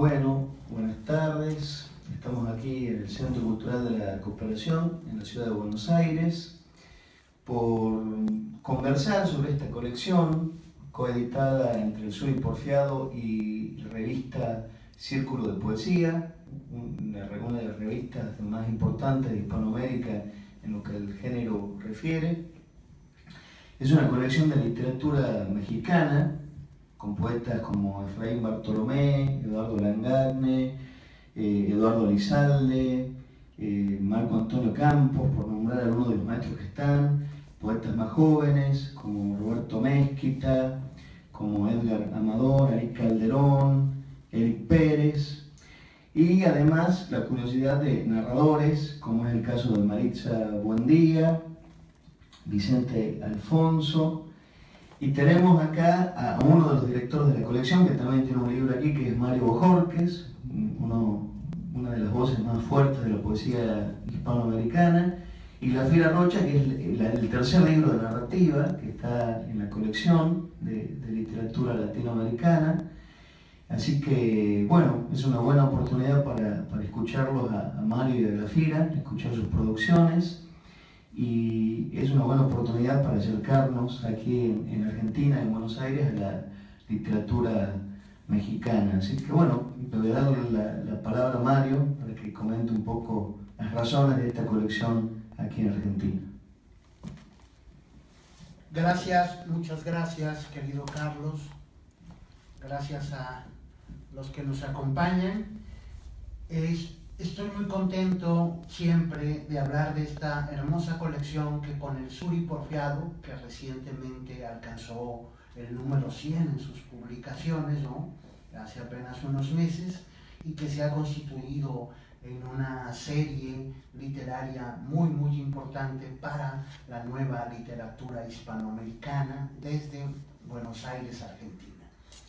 Bueno, buenas tardes. Estamos aquí en el Centro Cultural de la Cooperación, en la ciudad de Buenos Aires, por conversar sobre esta colección coeditada entre el Suri Porfiado y la revista Círculo de Poesía, una de las revistas más importantes de Hispanoamérica en lo que al género refiere. Es una colección de literatura mexicana, con poetas como Efraín Bartolomé, Eduardo Langagne, Eduardo Elizalde, Marco Antonio Campos, por nombrar algunos de los maestros que están, poetas más jóvenes como Roberto Mezquita, como Edgar Amador, Aric Calderón, Eric Pérez, y además la curiosidad de narradores, como es el caso de Maritza Buendía, Vicente Alfonso. Y tenemos acá a uno de los directores de la colección, que también tiene un libro aquí, que es Mario Bojorquez, una de las voces más fuertes de la poesía hispanoamericana, y Glafira Rocha, que es el tercer libro de narrativa que está en la colección de literatura latinoamericana. Así que, bueno, es una buena oportunidad para escucharlos a Mario y a Glafira, escuchar sus producciones. Y es una buena oportunidad para acercarnos aquí en Argentina, en Buenos Aires, a la literatura mexicana. Así que bueno, le voy a darle la palabra a Mario para que comente un poco las razones de esta colección aquí en Argentina. Gracias, muchas gracias, querido Carlos. Gracias a los que nos acompañan. Estoy muy contento siempre de hablar de esta hermosa colección que con el Suri Porfiado, que recientemente alcanzó el número 100 en sus publicaciones, ¿no?, hace apenas unos meses, y que se ha constituido en una serie literaria muy importante para la nueva literatura hispanoamericana desde Buenos Aires, Argentina.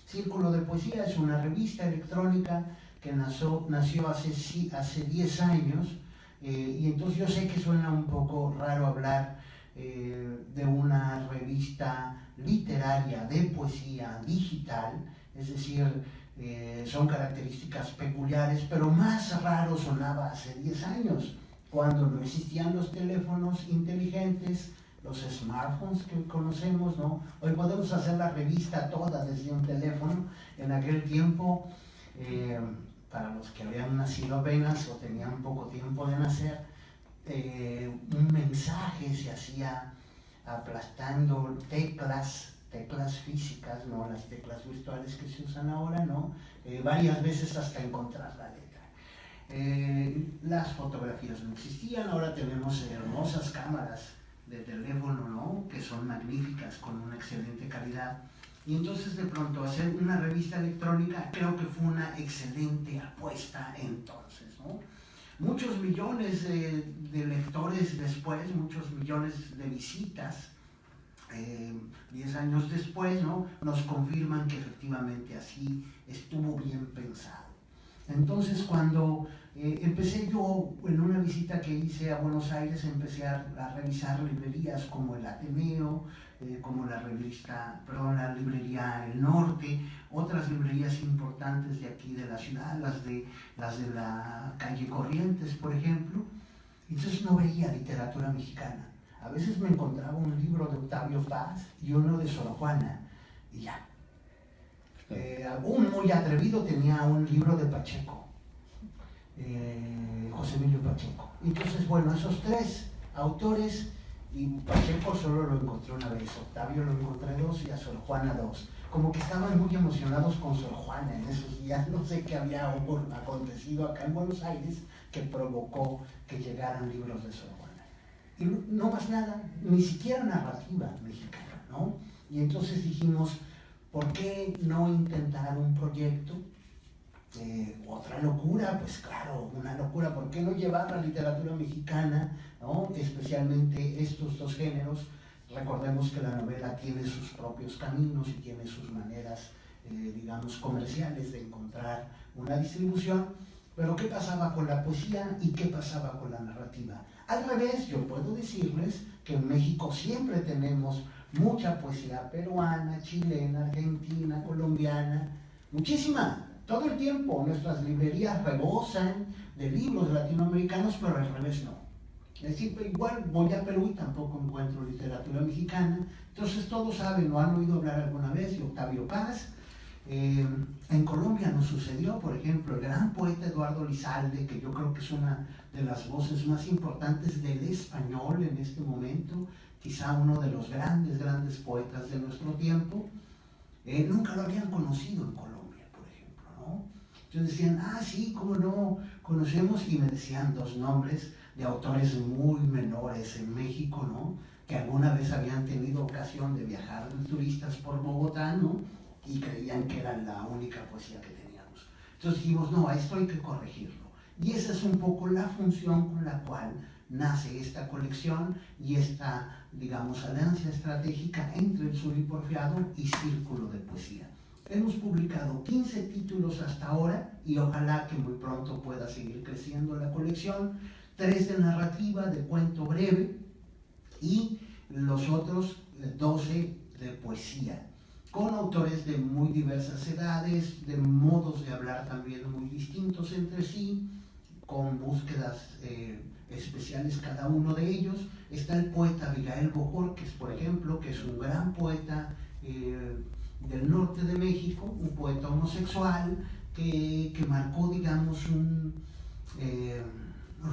Círculo de Poesía es una revista electrónica que nació hace 10 años, y entonces yo sé que suena un poco raro hablar de una revista literaria de poesía digital, es decir, son características peculiares, pero más raro sonaba hace 10 años, cuando no existían los teléfonos inteligentes, los smartphones que conocemos, ¿no? Hoy podemos hacer la revista toda desde un teléfono. En aquel tiempo, para los que habían nacido apenas o tenían poco tiempo de nacer, un mensaje se hacía aplastando teclas físicas, no las teclas virtuales que se usan ahora, ¿no? Varias veces hasta encontrar la letra. Las fotografías no existían, ahora tenemos hermosas cámaras de teléfono, ¿no?, que son magníficas, con una excelente calidad. Y entonces de pronto hacer una revista electrónica creo que fue una excelente apuesta entonces, ¿no? Muchos millones de lectores después, muchos millones de visitas, 10 años después, ¿no?, nos confirman que efectivamente así estuvo bien pensado. Entonces cuando empecé yo, en una visita que hice a Buenos Aires, empecé a revisar librerías como el Ateneo, como la librería El Norte, otras librerías importantes de aquí de la ciudad, las de la calle Corrientes, por ejemplo. Entonces no veía literatura mexicana. A veces me encontraba un libro de Octavio Paz y uno de Sor Juana, y ya. Un muy atrevido tenía un libro de Pacheco, José Emilio Pacheco. Entonces, bueno, esos tres autores, y Pacheco solo lo encontré una vez, Octavio lo encontré 2 y a Sor Juana 2. Como que estaban muy emocionados con Sor Juana en esos días, no sé qué había acontecido acá en Buenos Aires que provocó que llegaran libros de Sor Juana. Y no más nada, ni siquiera narrativa mexicana, ¿no? Y entonces dijimos, ¿por qué no intentar un proyecto? Otra locura, pues claro, una locura. ¿Por qué no llevar la literatura mexicana, ¿no?, especialmente estos dos géneros? Recordemos que la novela tiene sus propios caminos y tiene sus maneras, digamos, comerciales de encontrar una distribución. Pero ¿qué pasaba con la poesía y qué pasaba con la narrativa? Al revés, yo puedo decirles que en México siempre tenemos mucha poesía peruana, chilena, argentina, colombiana, muchísima, todo el tiempo nuestras librerías rebosan de libros latinoamericanos, pero al revés no. Es decir, igual voy a Perú y tampoco encuentro literatura mexicana. Entonces todos saben, lo han oído hablar alguna vez, de Octavio Paz. En Colombia nos sucedió, por ejemplo, el gran poeta Eduardo Lizalde, que yo creo que es una de las voces más importantes del español en este momento, quizá uno de los grandes poetas de nuestro tiempo. Nunca lo habían conocido en Colombia, por ejemplo, ¿no? Entonces decían, ah, sí, cómo no, conocemos, y me decían dos nombres de autores muy menores en México, ¿no? Que alguna vez habían tenido ocasión de viajar de turistas por Bogotá, ¿no? Y creían que era la única poesía que teníamos. Entonces dijimos, no, a esto hay que corregirlo. Y esa es un poco la función con la cual nace esta colección y esta, digamos, alianza estratégica entre el Suri Porfiado y Círculo de Poesía. Hemos publicado 15 títulos hasta ahora y ojalá que muy pronto pueda seguir creciendo la colección, 3 de narrativa, de cuento breve, y los otros 12 de poesía, con autores de muy diversas edades, de modos de hablar también muy distintos entre sí, con búsquedas especiales cada uno de ellos. Está el poeta Abigail Bojorquez, por ejemplo, que es un gran poeta del norte de México, un poeta homosexual que marcó, digamos,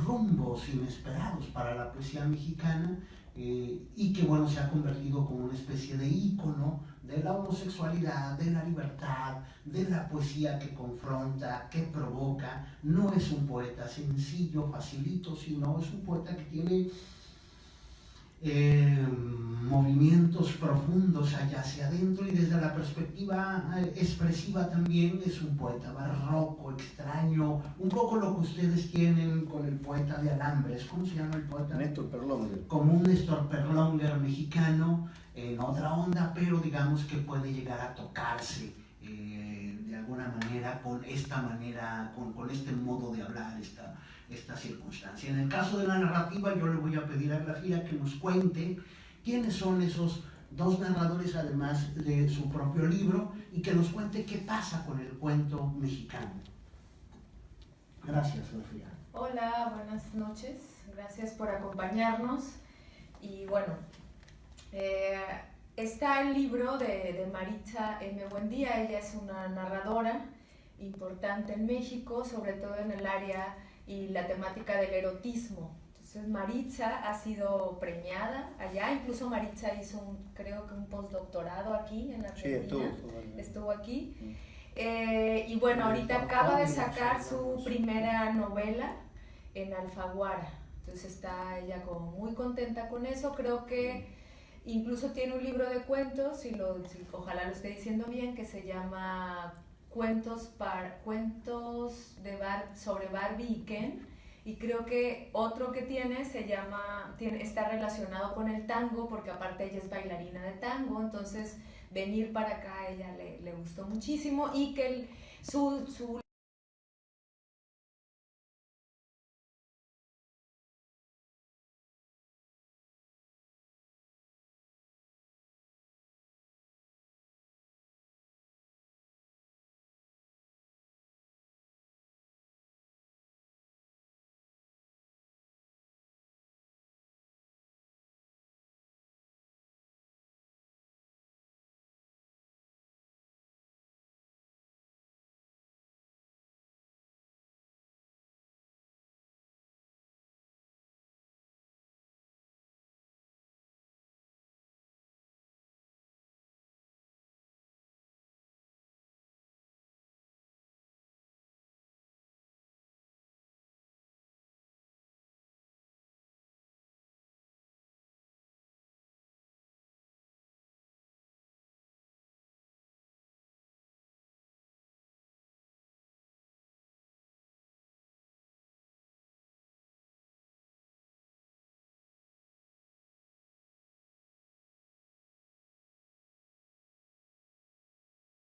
rumbos inesperados para la poesía mexicana, y que, bueno, se ha convertido como una especie de ícono de la homosexualidad, de la libertad, de la poesía que confronta, que provoca. No es un poeta sencillo, facilito, sino es un poeta que tiene movimientos profundos allá hacia adentro, y desde la perspectiva expresiva también es un poeta barroco, extraño, un poco lo que ustedes tienen con el poeta de Alambres. ¿Cómo se llama el poeta? Néstor Perlónger. Como un Néstor Perlónger mexicano, en otra onda, pero digamos que puede llegar a tocarse de alguna manera con esta manera, con este modo de hablar, esta circunstancia. En el caso de la narrativa, yo le voy a pedir a Grafía que nos cuente quiénes son esos dos narradores, además de su propio libro, y que nos cuente qué pasa con el cuento mexicano. Gracias, Grafía. Hola, buenas noches. Gracias por acompañarnos. Y bueno, está el libro de Maritza M. Buendía. Ella es una narradora importante en México, sobre todo en el área y la temática del erotismo. Entonces Maritza ha sido premiada allá, incluso Maritza hizo creo que un postdoctorado aquí en Argentina. Sí, estuvo aquí. Y bueno, ahorita acaba de sacar su primera novela en Alfaguara. Entonces está ella como muy contenta con eso. Creo que incluso tiene un libro de cuentos, ojalá lo esté diciendo bien, que se llama Cuentos sobre Barbie y Ken, y creo que otro que está relacionado con el tango, porque aparte ella es bailarina de tango. Entonces venir para acá a ella le gustó muchísimo, y que su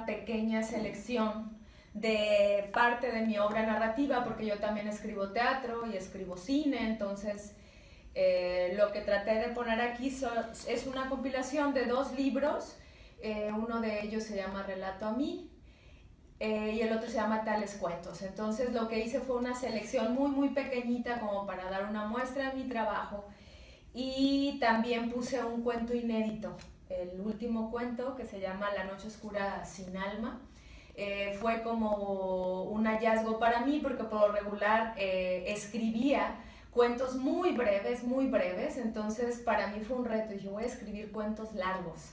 pequeña selección de parte de mi obra narrativa, porque yo también escribo teatro y escribo cine. Entonces lo que traté de poner aquí es una compilación de 2 libros. Uno de ellos se llama Relato a mí, y el otro se llama Tales Cuentos. Entonces lo que hice fue una selección muy pequeñita como para dar una muestra de mi trabajo, y también puse un cuento inédito, el último cuento, que se llama La noche oscura sin alma. Fue como un hallazgo para mí, porque por lo regular escribía cuentos muy breves, entonces para mí fue un reto, y yo voy a escribir cuentos largos.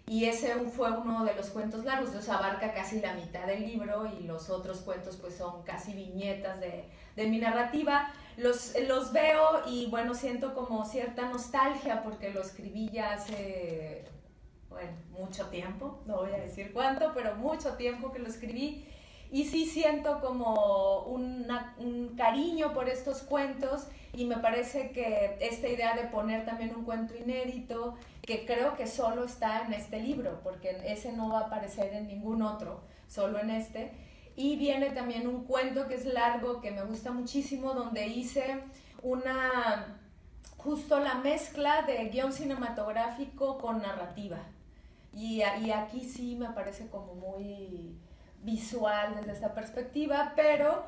Y ese fue uno de los cuentos largos, entonces abarca casi la mitad del libro, y los otros cuentos pues son casi viñetas de mi narrativa. Los veo y bueno, siento como cierta nostalgia, porque lo escribí ya hace, bueno, mucho tiempo, no voy a decir cuánto, pero mucho tiempo que lo escribí. Y sí siento como un cariño por estos cuentos, y me parece que esta idea de poner también un cuento inédito, que creo que solo está en este libro, porque ese no va a aparecer en ningún otro, solo en este. Y viene también un cuento que es largo, que me gusta muchísimo, donde hice justo la mezcla de guión cinematográfico con narrativa. Y aquí sí me parece como muy visual desde esta perspectiva, pero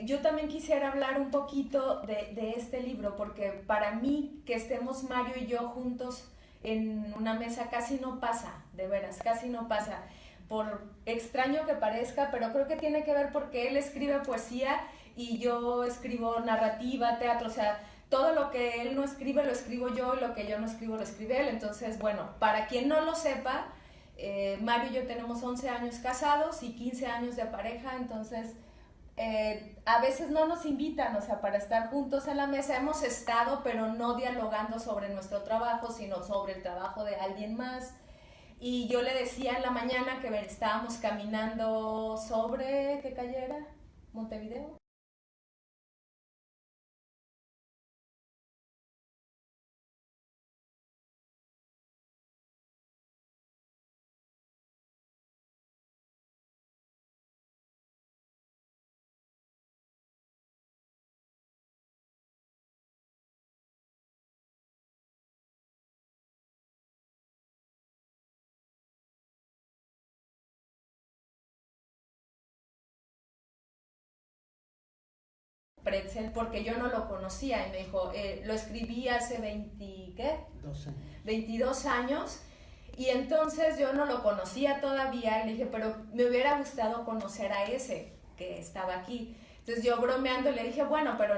yo también quisiera hablar un poquito de este libro, porque para mí que estemos Mario y yo juntos en una mesa casi no pasa, de veras, casi no pasa, por extraño que parezca, pero creo que tiene que ver porque él escribe poesía y yo escribo narrativa, teatro, o sea, todo lo que él no escribe lo escribo yo, y lo que yo no escribo lo escribe él. Entonces, bueno, para quien no lo sepa, Mario y yo tenemos 11 años casados y 15 años de pareja, entonces a veces no nos invitan, o sea, para estar juntos en la mesa. Hemos estado, pero no dialogando sobre nuestro trabajo, sino sobre el trabajo de alguien más. Y yo le decía en la mañana que estábamos caminando sobre, ¿qué calle era? ¿Montevideo? Pretzel, porque yo no lo conocía, y me dijo, lo escribí hace 20, ¿qué? 22 años, y entonces yo no lo conocía todavía, y le dije, pero me hubiera gustado conocer a ese que estaba aquí. Entonces yo bromeando le dije, bueno, pero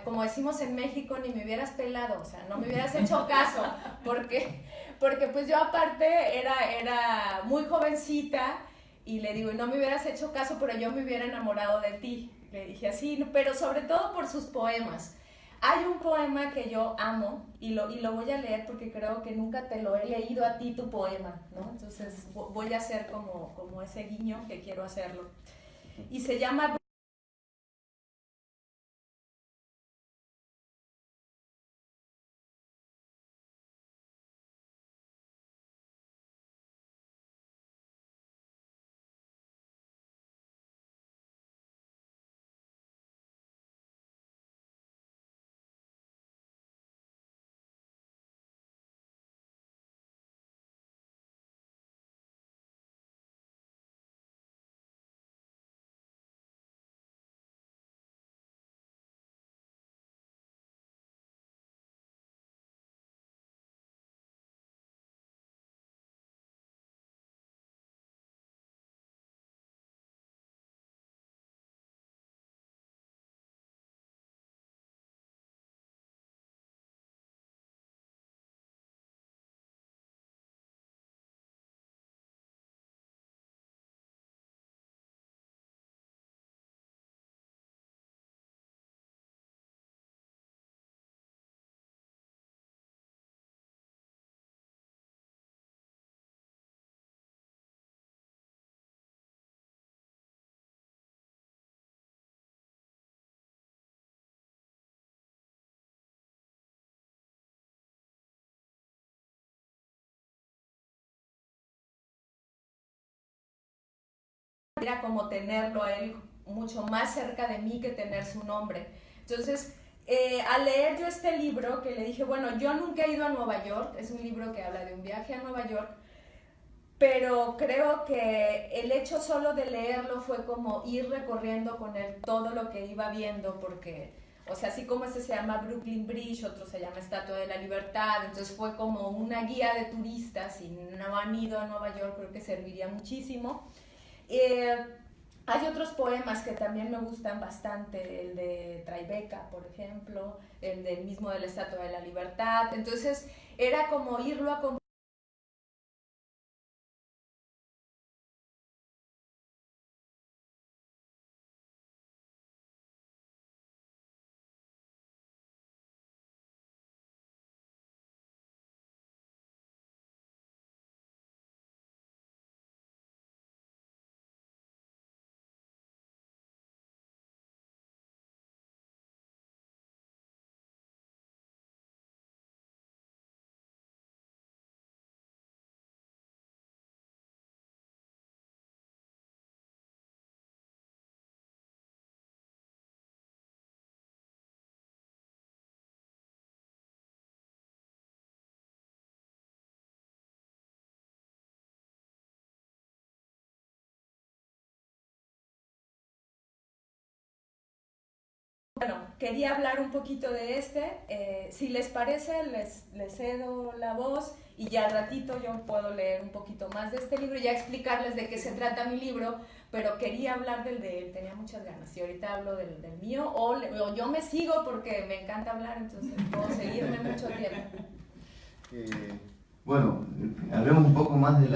como decimos en México, ni me hubieras pelado, o sea, no me hubieras hecho caso, porque pues yo aparte era muy jovencita, y le digo, no me hubieras hecho caso, pero yo me hubiera enamorado de ti. Le dije así, pero sobre todo por sus poemas. Hay un poema que yo amo, y lo voy a leer porque creo que nunca te lo he leído a ti, tu poema, ¿no? Entonces voy a hacer como ese guiño que quiero hacerlo. Y se llama... Era como tenerlo a él mucho más cerca de mí que tener su nombre. Entonces, al leer yo este libro, que le dije, bueno, yo nunca he ido a Nueva York, es un libro que habla de un viaje a Nueva York, pero creo que el hecho solo de leerlo fue como ir recorriendo con él todo lo que iba viendo, porque, o sea, así como este se llama Brooklyn Bridge, otro se llama Estatua de la Libertad, entonces fue como una guía de turistas, si no han ido a Nueva York creo que serviría muchísimo. Hay otros poemas que también me gustan bastante, el de Tribeca, por ejemplo, el del mismo de la Estatua de la Libertad, entonces era como irlo a Bueno, quería hablar un poquito de si les parece les cedo la voz y ya al ratito yo puedo leer un poquito más de este libro y ya explicarles de qué se trata mi libro, pero quería hablar del de él, tenía muchas ganas y ahorita hablo del mío o yo me sigo porque me encanta hablar, entonces puedo seguirme mucho tiempo. Bueno, hablemos un poco más de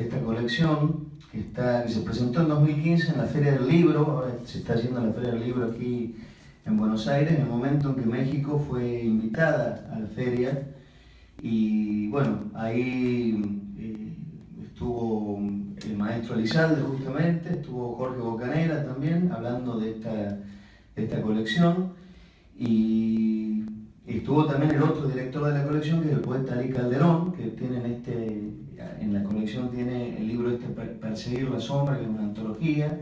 esta colección que se presentó en 2015 en la Feria del Libro, ahora se está haciendo la Feria del Libro aquí en Buenos Aires, en el momento en que México fue invitada a la feria y bueno, ahí estuvo el maestro Elizalde justamente, estuvo Jorge Bocanera también hablando de esta colección y estuvo también el otro director de la colección que es el poeta Ali Calderón, que en la colección tiene el libro Perseguir la Sombra, que es una antología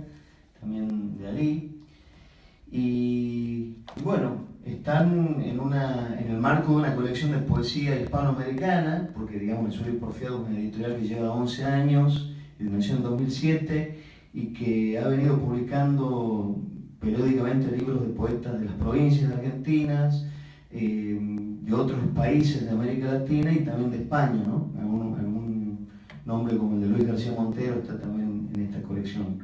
también de Ali. Y bueno, están en el marco de una colección de poesía hispanoamericana, porque digamos el Suri Porfiado es una editorial que lleva 11 años, nació en 2007 y que ha venido publicando periódicamente libros de poetas de las provincias argentinas, de otros países de América Latina y también de España, ¿no? Algún nombre como el de Luis García Montero está también en esta colección.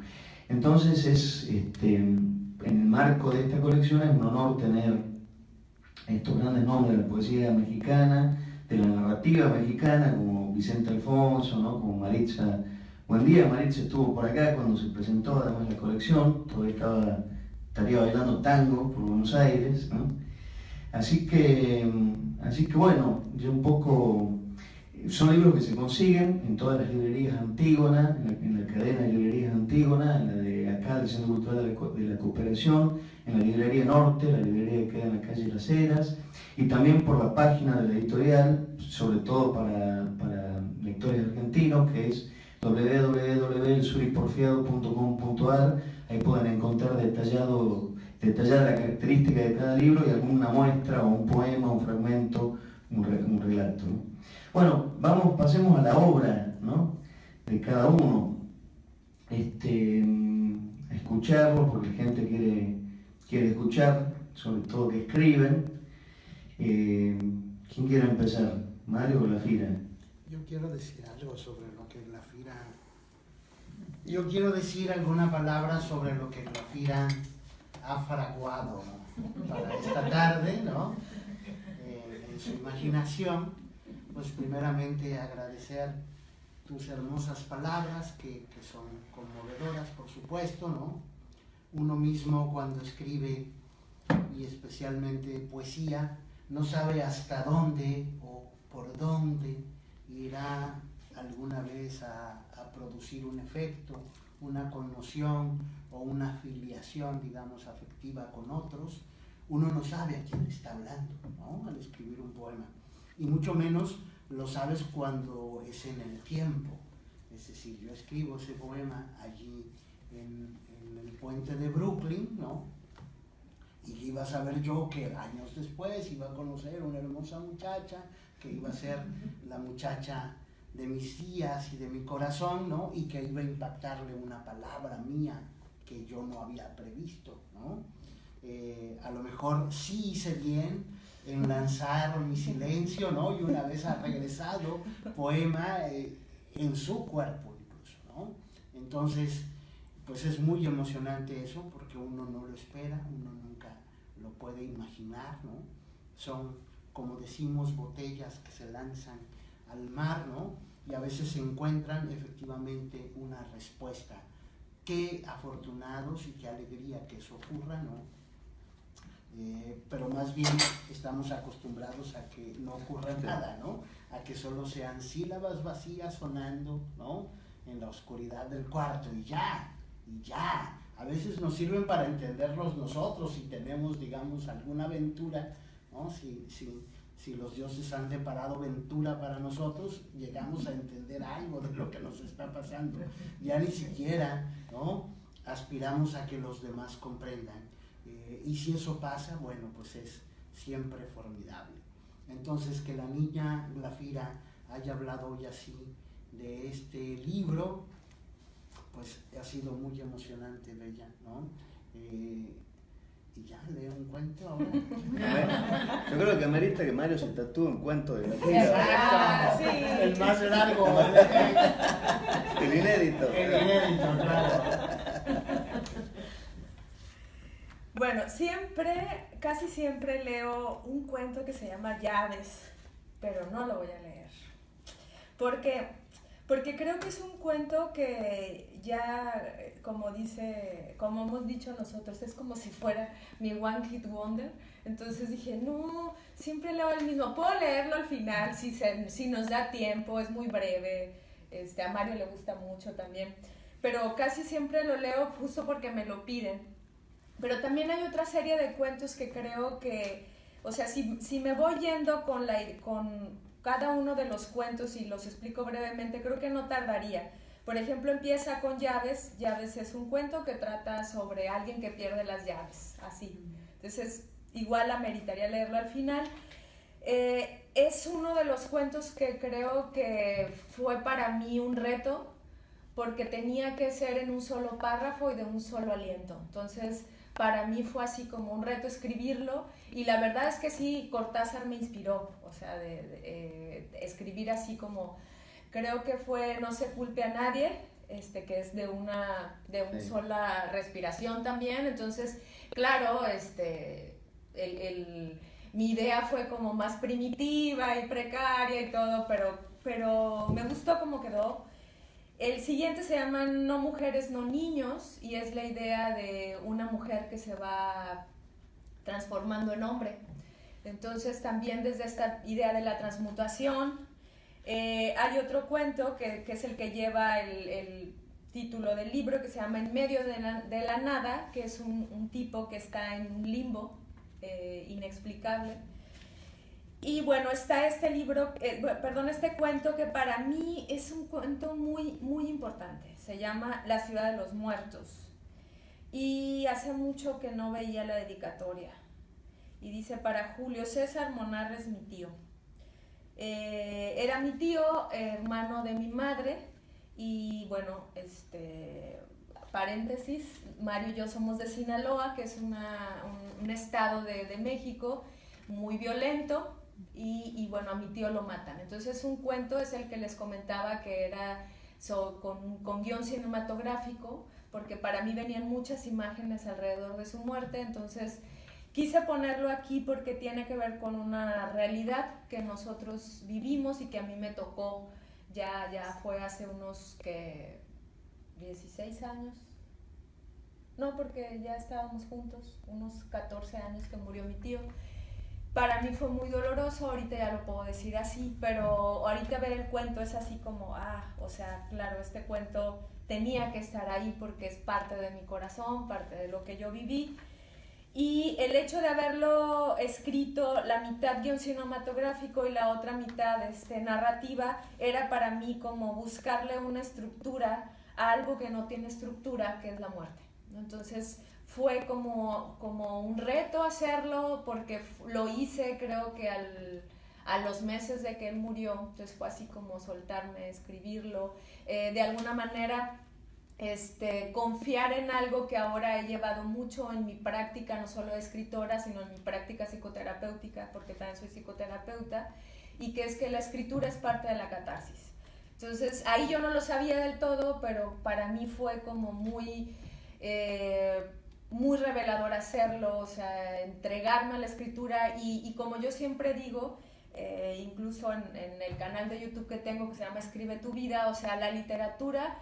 Entonces en el marco de esta colección es un honor tener estos grandes nombres de la poesía mexicana, de la narrativa mexicana, como Vicente Alfonso, ¿no? Como Maritza Buendía. Maritza estuvo por acá cuando se presentó además la colección, todavía estaría bailando tango por Buenos Aires, ¿no? Así que bueno, yo un poco, son libros que se consiguen en todas las librerías Antígona, en la cadena de librerías Antígona, en la de acá del Centro Cultural de la Cooperación, en la librería Norte, la librería que queda en la calle Las Heras, y también por la página de la editorial, sobre todo para lectores argentinos, que es www.elsuriporfiado.com.ar. Ahí pueden encontrar detallada la característica de cada libro y alguna muestra o un poema, un fragmento, un relato, ¿no? Bueno, pasemos a la obra, ¿no? De cada uno, a escucharlo, porque la gente quiere escuchar, sobre todo que escriben. ¿Quién quiere empezar? ¿Mario o Glafira? Yo quiero decir algo sobre lo que Glafira... Yo quiero decir alguna palabra sobre lo que Glafira ha fraguado para esta tarde, ¿no? En su imaginación, pues primeramente agradecer tus hermosas palabras que son conmovedoras, por supuesto, ¿no? Uno mismo cuando escribe, y especialmente poesía, no sabe hasta dónde o por dónde irá alguna vez a producir un efecto, una conmoción o una afiliación, digamos, afectiva con otros. Uno no sabe a quién está hablando, ¿no? Al escribir un poema. Y mucho menos lo sabes cuando es en el tiempo. Es decir, yo escribo ese poema allí en el puente de Brooklyn, ¿no? Y iba a saber yo que años después iba a conocer una hermosa muchacha que iba a ser la muchacha de mis días y de mi corazón, ¿no? Y que iba a impactarle una palabra mía que yo no había previsto, ¿no? A lo mejor sí hice bien en lanzar mi silencio, ¿no? Y una vez ha regresado poema en su cuerpo incluso, ¿no? Entonces, pues es muy emocionante eso, porque uno no lo espera, uno nunca lo puede imaginar, ¿no? Son, como decimos, botellas que se lanzan al mar, ¿no? Y a veces se encuentran efectivamente una respuesta. Qué afortunados y qué alegría que eso ocurra, ¿no? Pero más bien estamos acostumbrados a que no ocurra nada, ¿no? A que solo sean sílabas vacías sonando, ¿no? En la oscuridad del cuarto y ya. A veces nos sirven para entenderlos nosotros si tenemos, digamos, alguna aventura, ¿no? Si los dioses han deparado ventura para nosotros, llegamos a entender algo de lo que nos está pasando. Ya ni siquiera, ¿no? Aspiramos a que los demás comprendan. Y si eso pasa, bueno, pues es siempre formidable. Entonces, que la niña Glafira haya hablado hoy así de este libro, pues ha sido muy emocionante de ella, ¿no? Y ya, leo un cuento ahora. Yo creo que amerita que Mario se tatúe un cuento de Glafira. Sí. El más largo. El inédito. El inédito, claro. Bueno, casi siempre leo un cuento que se llama Llaves, pero no lo voy a leer. Porque creo que es un cuento que ya, como hemos dicho nosotros, es como si fuera mi One Hit Wonder. Entonces dije, no, siempre leo el mismo. Puedo leerlo al final si nos da tiempo, es muy breve. A Mario le gusta mucho también. Pero casi siempre lo leo justo porque me lo piden. Pero también hay otra serie de cuentos que creo que, o sea, si me voy yendo con cada uno de los cuentos y los explico brevemente, creo que no tardaría. Por ejemplo, empieza con Llaves. Llaves es un cuento que trata sobre alguien que pierde las llaves, así. Entonces, igual ameritaría leerlo al final. Es uno de los cuentos que creo que fue para mí un reto, porque tenía que ser en un solo párrafo y de un solo aliento. Entonces, para mí fue así como un reto escribirlo, y la verdad es que sí, Cortázar me inspiró, o sea, de escribir así como, creo que fue No se culpe a nadie, que es de una sola respiración también. Entonces, claro, mi idea fue como más primitiva y precaria y todo, pero me gustó cómo quedó. El siguiente se llama No mujeres, no niños, y es la idea de una mujer que se va transformando en hombre. Entonces, también desde esta idea de la transmutación, hay otro cuento que es el que lleva el título del libro, que se llama En medio de la nada, que es un tipo que está en un limbo inexplicable. Y bueno, está este cuento que para mí es un cuento muy, muy importante. Se llama La ciudad de los muertos. Y hace mucho que no veía la dedicatoria. Y dice: para Julio César Monarres, mi tío. Era mi tío, hermano de mi madre. Y bueno, paréntesis, Mario y yo somos de Sinaloa, que es un estado de México muy violento. Y bueno, a mi tío lo matan. Entonces un cuento es el que les comentaba que era con guión cinematográfico, porque para mí venían muchas imágenes alrededor de su muerte. Entonces quise ponerlo aquí porque tiene que ver con una realidad que nosotros vivimos y que a mí me tocó, ya fue hace unos 16 años. No, porque ya estábamos juntos, unos 14 años que murió mi tío. Para mí fue muy doloroso, ahorita ya lo puedo decir así, pero ahorita ver el cuento es así como, o sea, claro, este cuento tenía que estar ahí porque es parte de mi corazón, parte de lo que yo viví. Y el hecho de haberlo escrito, la mitad guión cinematográfico y la otra mitad narrativa, era para mí como buscarle una estructura a algo que no tiene estructura, que es la muerte. Entonces fue como un reto hacerlo, porque lo hice creo que a los meses de que él murió, entonces fue así como soltarme, escribirlo, de alguna manera confiar en algo que ahora he llevado mucho en mi práctica, no solo de escritora, sino en mi práctica psicoterapéutica, porque también soy psicoterapeuta, y que es que la escritura es parte de la catarsis. Entonces ahí yo no lo sabía del todo, pero para mí fue como muy revelador hacerlo, o sea, entregarme a la escritura y como yo siempre digo, incluso en el canal de YouTube que tengo que se llama Escribe tu vida, o sea, la literatura,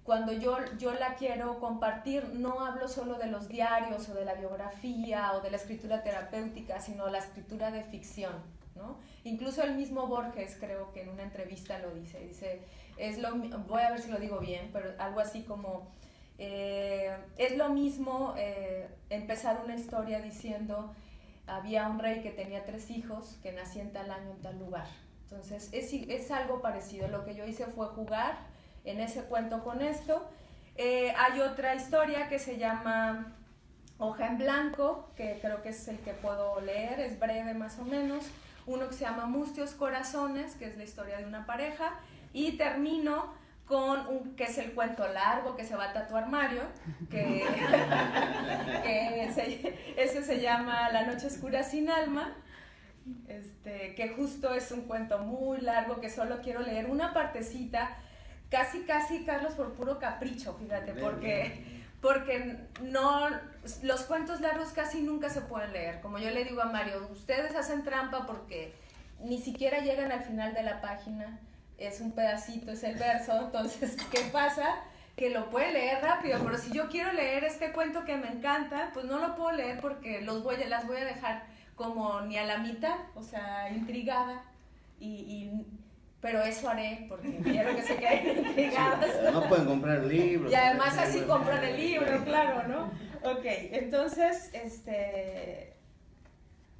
cuando yo la quiero compartir, no hablo solo de los diarios o de la biografía o de la escritura terapéutica, sino la escritura de ficción, ¿no? Incluso el mismo Borges, creo que en una entrevista lo dice, voy a ver si lo digo bien, pero algo así como, es lo mismo empezar una historia diciendo, había un rey que tenía 3 hijos que nacía en tal año en tal lugar. Entonces es algo parecido. Lo que yo hice fue jugar en ese cuento con esto. Hay otra historia que se llama Hoja en Blanco, que creo que es el que puedo leer, es breve más o menos. Uno que se llama Mustios Corazones, que es la historia de una pareja, y termino con que es el cuento largo que se va a tatuar Mario, que ese se llama La noche oscura sin alma, que justo es un cuento muy largo que solo quiero leer una partecita, casi Carlos por puro capricho, fíjate, porque no, los cuentos largos casi nunca se pueden leer. Como yo le digo a Mario, ustedes hacen trampa porque ni siquiera llegan al final de la página, es un pedacito, es el verso, entonces, ¿qué pasa? Que lo puede leer rápido, pero si yo quiero leer este cuento que me encanta, pues no lo puedo leer porque las voy a dejar como ni a la mitad, o sea, intrigada, pero eso haré porque quiero que se queden intrigadas. Sí, no pueden comprar el libro. Y además así compran el libro, claro, ¿no? Ok, entonces,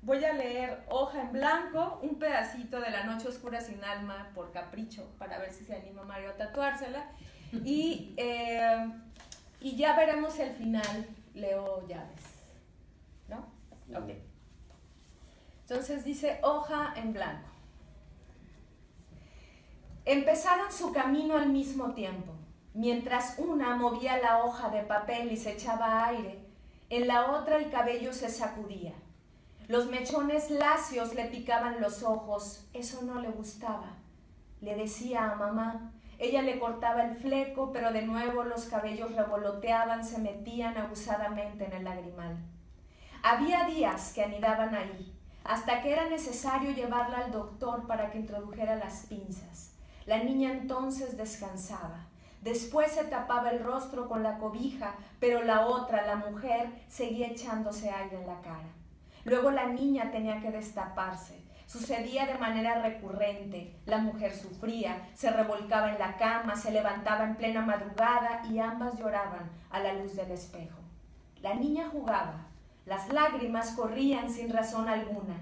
voy a leer Hoja en Blanco, un pedacito de La noche oscura sin alma por capricho, para ver si se anima Mario a tatuársela. Y ya veremos el final, leo llaves, ¿no? Ok. Entonces dice Hoja en Blanco. Empezaron su camino al mismo tiempo. Mientras una movía la hoja de papel y se echaba aire, en la otra el cabello se sacudía. Los mechones lacios le picaban los ojos, eso no le gustaba. Le decía a mamá, ella le cortaba el fleco, pero de nuevo los cabellos revoloteaban, se metían abusadamente en el lagrimal. Había días que anidaban ahí, hasta que era necesario llevarla al doctor para que introdujera las pinzas. La niña entonces descansaba. Después se tapaba el rostro con la cobija, pero la otra, la mujer, seguía echándose aire en la cara. Luego la niña tenía que destaparse. Sucedía de manera recurrente. La mujer sufría, se revolcaba en la cama, se levantaba en plena madrugada y ambas lloraban a la luz del espejo. La niña jugaba. Las lágrimas corrían sin razón alguna.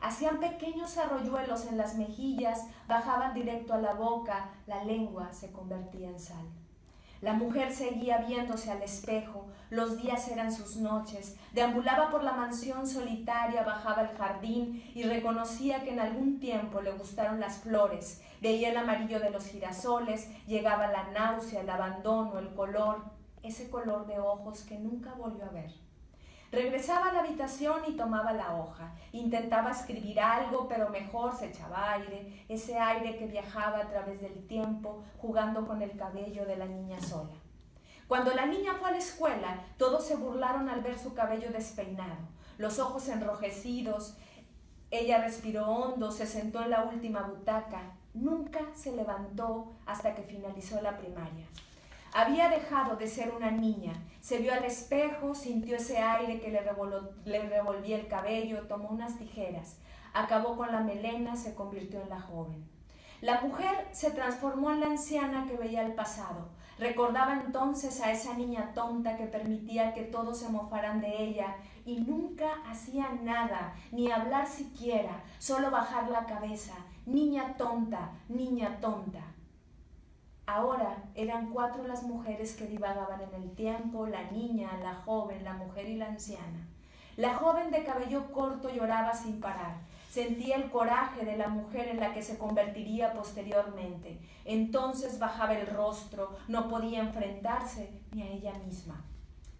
Hacían pequeños arroyuelos en las mejillas, bajaban directo a la boca, la lengua se convertía en sal. La mujer seguía viéndose al espejo, los días eran sus noches, deambulaba por la mansión solitaria, bajaba al jardín y reconocía que en algún tiempo le gustaron las flores, veía el amarillo de los girasoles, llegaba la náusea, el abandono, el color, ese color de ojos que nunca volvió a ver. Regresaba a la habitación y tomaba la hoja. Intentaba escribir algo, pero mejor se echaba aire, ese aire que viajaba a través del tiempo, jugando con el cabello de la niña sola. Cuando la niña fue a la escuela, todos se burlaron al ver su cabello despeinado, los ojos enrojecidos. Ella respiró hondo, se sentó en la última butaca. Nunca se levantó hasta que finalizó la primaria. Había dejado de ser una niña, se vio al espejo, sintió ese aire que le revolvía el cabello, tomó unas tijeras, acabó con la melena, se convirtió en la joven. La mujer se transformó en la anciana que veía el pasado, recordaba entonces a esa niña tonta que permitía que todos se mofaran de ella y nunca hacía nada, ni hablar siquiera, solo bajar la cabeza, niña tonta, niña tonta. Ahora eran 4 las mujeres que divagaban en el tiempo, la niña, la joven, la mujer y la anciana. La joven de cabello corto lloraba sin parar. Sentía el coraje de la mujer en la que se convertiría posteriormente. Entonces bajaba el rostro, no podía enfrentarse ni a ella misma.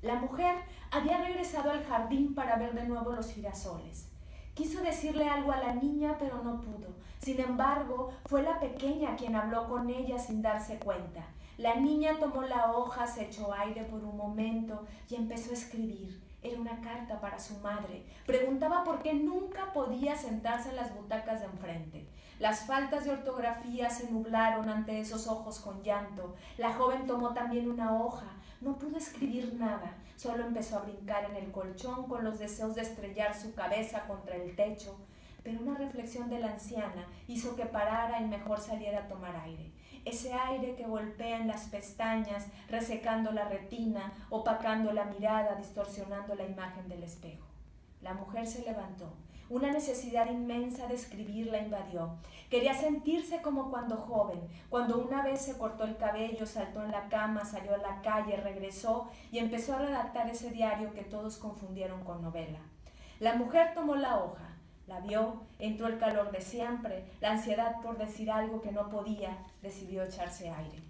La mujer había regresado al jardín para ver de nuevo los girasoles. Quiso decirle algo a la niña, pero no pudo. Sin embargo, fue la pequeña quien habló con ella sin darse cuenta. La niña tomó la hoja, se echó aire por un momento y empezó a escribir. Era una carta para su madre. Preguntaba por qué nunca podía sentarse en las butacas de enfrente. Las faltas de ortografía se nublaron ante esos ojos con llanto. La joven tomó también una hoja. No pudo escribir nada. Solo empezó a brincar en el colchón con los deseos de estrellar su cabeza contra el techo. Pero una reflexión de la anciana hizo que parara y mejor saliera a tomar aire. Ese aire que golpea en las pestañas, resecando la retina, opacando la mirada, distorsionando la imagen del espejo. La mujer se levantó. Una necesidad inmensa de escribir la invadió. Quería sentirse como cuando joven, cuando una vez se cortó el cabello, saltó en la cama, salió a la calle, regresó y empezó a redactar ese diario que todos confundieron con novela. La mujer tomó la hoja. La vio, entró el calor de siempre, la ansiedad por decir algo que no podía, decidió echarse aire.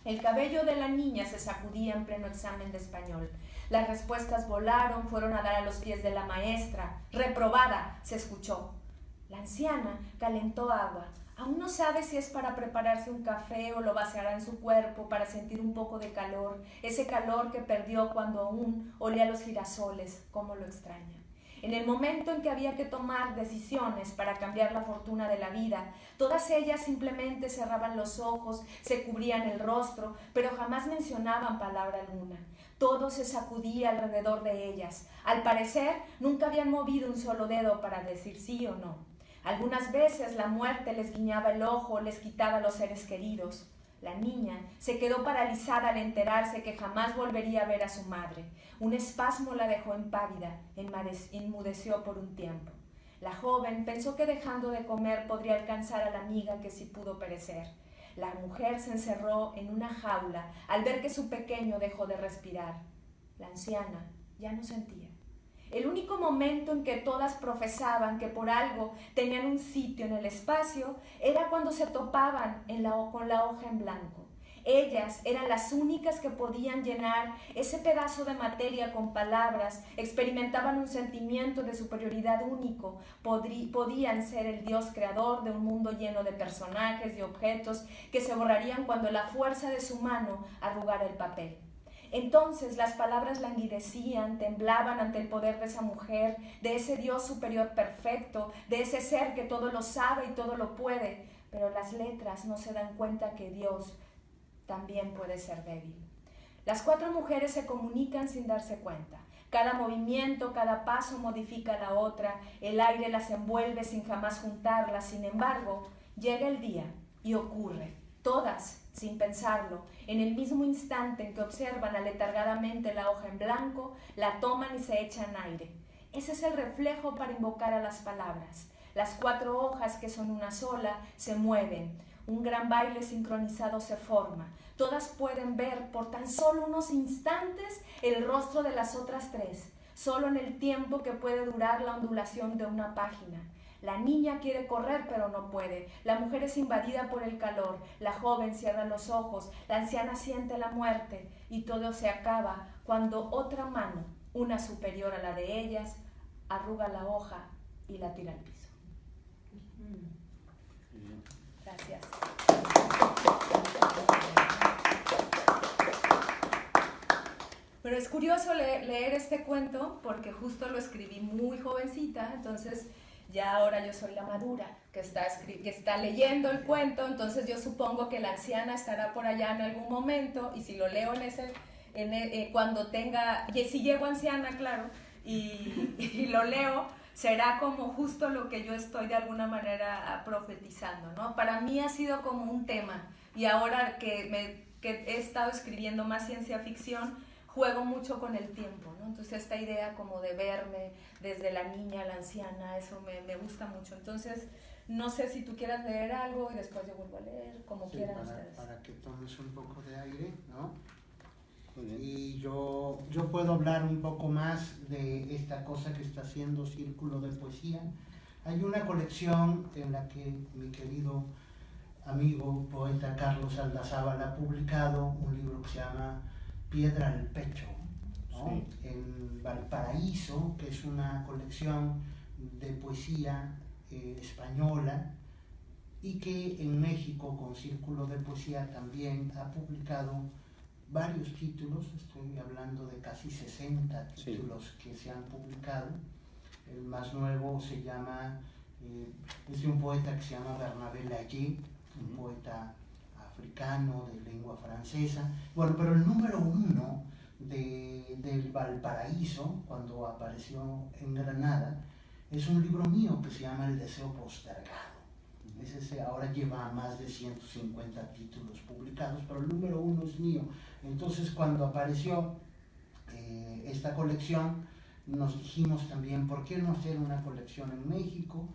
El cabello de la niña se sacudía en pleno examen de español. Las respuestas volaron, fueron a dar a los pies de la maestra. «Reprobada», se escuchó. La anciana calentó agua. Aún no sabe si es para prepararse un café o lo vaciará en su cuerpo para sentir un poco de calor, ese calor que perdió cuando aún olía los girasoles. ¿Cómo lo extraña? En el momento en que había que tomar decisiones para cambiar la fortuna de la vida, todas ellas simplemente cerraban los ojos, se cubrían el rostro, pero jamás mencionaban palabra alguna. Todo se sacudía alrededor de ellas. Al parecer, nunca habían movido un solo dedo para decir sí o no. Algunas veces la muerte les guiñaba el ojo, les quitaba los seres queridos. La niña se quedó paralizada al enterarse que jamás volvería a ver a su madre. Un espasmo la dejó impávida, enmudeció por un tiempo. La joven pensó que dejando de comer podría alcanzar a la amiga que sí pudo perecer. La mujer se encerró en una jaula al ver que su pequeño dejó de respirar. La anciana ya no sentía. El único momento en que todas profesaban que por algo tenían un sitio en el espacio era cuando se topaban con la hoja en blanco. Ellas eran las únicas que podían llenar ese pedazo de materia con palabras, experimentaban un sentimiento de superioridad único, podían ser el Dios creador de un mundo lleno de personajes y objetos que se borrarían cuando la fuerza de su mano arrugara el papel. Entonces las palabras languidecían, temblaban ante el poder de esa mujer, de ese Dios superior perfecto, de ese ser que todo lo sabe y todo lo puede, pero las letras no se dan cuenta que Dios también puede ser débil. Las cuatro mujeres se comunican sin darse cuenta. Cada movimiento, cada paso modifica a la otra, el aire las envuelve sin jamás juntarlas. Sin embargo, llega el día y ocurre. Todas, sin pensarlo, en el mismo instante en que observan aletargadamente la hoja en blanco, la toman y se echan aire. Ese es el reflejo para invocar a las palabras. Las cuatro hojas, que son una sola, se mueven. Un gran baile sincronizado se forma. Todas pueden ver por tan solo unos instantes el rostro de las otras tres, solo en el tiempo que puede durar la ondulación de una página. La niña quiere correr, pero no puede. La mujer es invadida por el calor. La joven cierra los ojos. La anciana siente la muerte. Y todo se acaba cuando otra mano, una superior a la de ellas, arruga la hoja y la tira al piso. Gracias. Pero es curioso leer este cuento porque justo lo escribí muy jovencita, entonces ya ahora yo soy la madura que está leyendo el cuento, entonces yo supongo que la anciana estará por allá en algún momento, y si lo leo cuando tenga, y si llego anciana, claro, y lo leo, será como justo lo que yo estoy de alguna manera profetizando, ¿no? Para mí ha sido como un tema, y ahora que he estado escribiendo más ciencia ficción, juego mucho con el tiempo, ¿no? Entonces esta idea como de verme desde la niña a la anciana, eso me gusta mucho. Entonces, no sé si tú quieras leer algo y después yo vuelvo a leer, como quieran ustedes. Para que tomes un poco de aire, ¿no? Y yo puedo hablar un poco más de esta cosa que está haciendo Círculo de Poesía. Hay una colección en la que mi querido amigo poeta Carlos Aldazábal ha publicado un libro que se llama Piedra al Pecho, ¿no? Sí. En Valparaíso, que es una colección de poesía española, y que en México con Círculo de Poesía también ha publicado varios títulos. Estoy hablando de casi 60 títulos que se han publicado. El más nuevo se llama, es de un poeta que se llama Bernabé Layé, un poeta africano de lengua francesa. Bueno, pero el número uno del Valparaíso, cuando apareció en Granada, es un libro mío que se llama El Deseo Postergado. Ese ahora lleva más de 150 títulos publicados, pero el número uno es mío. Entonces, cuando apareció esta colección, nos dijimos también, ¿por qué no hacer una colección en México?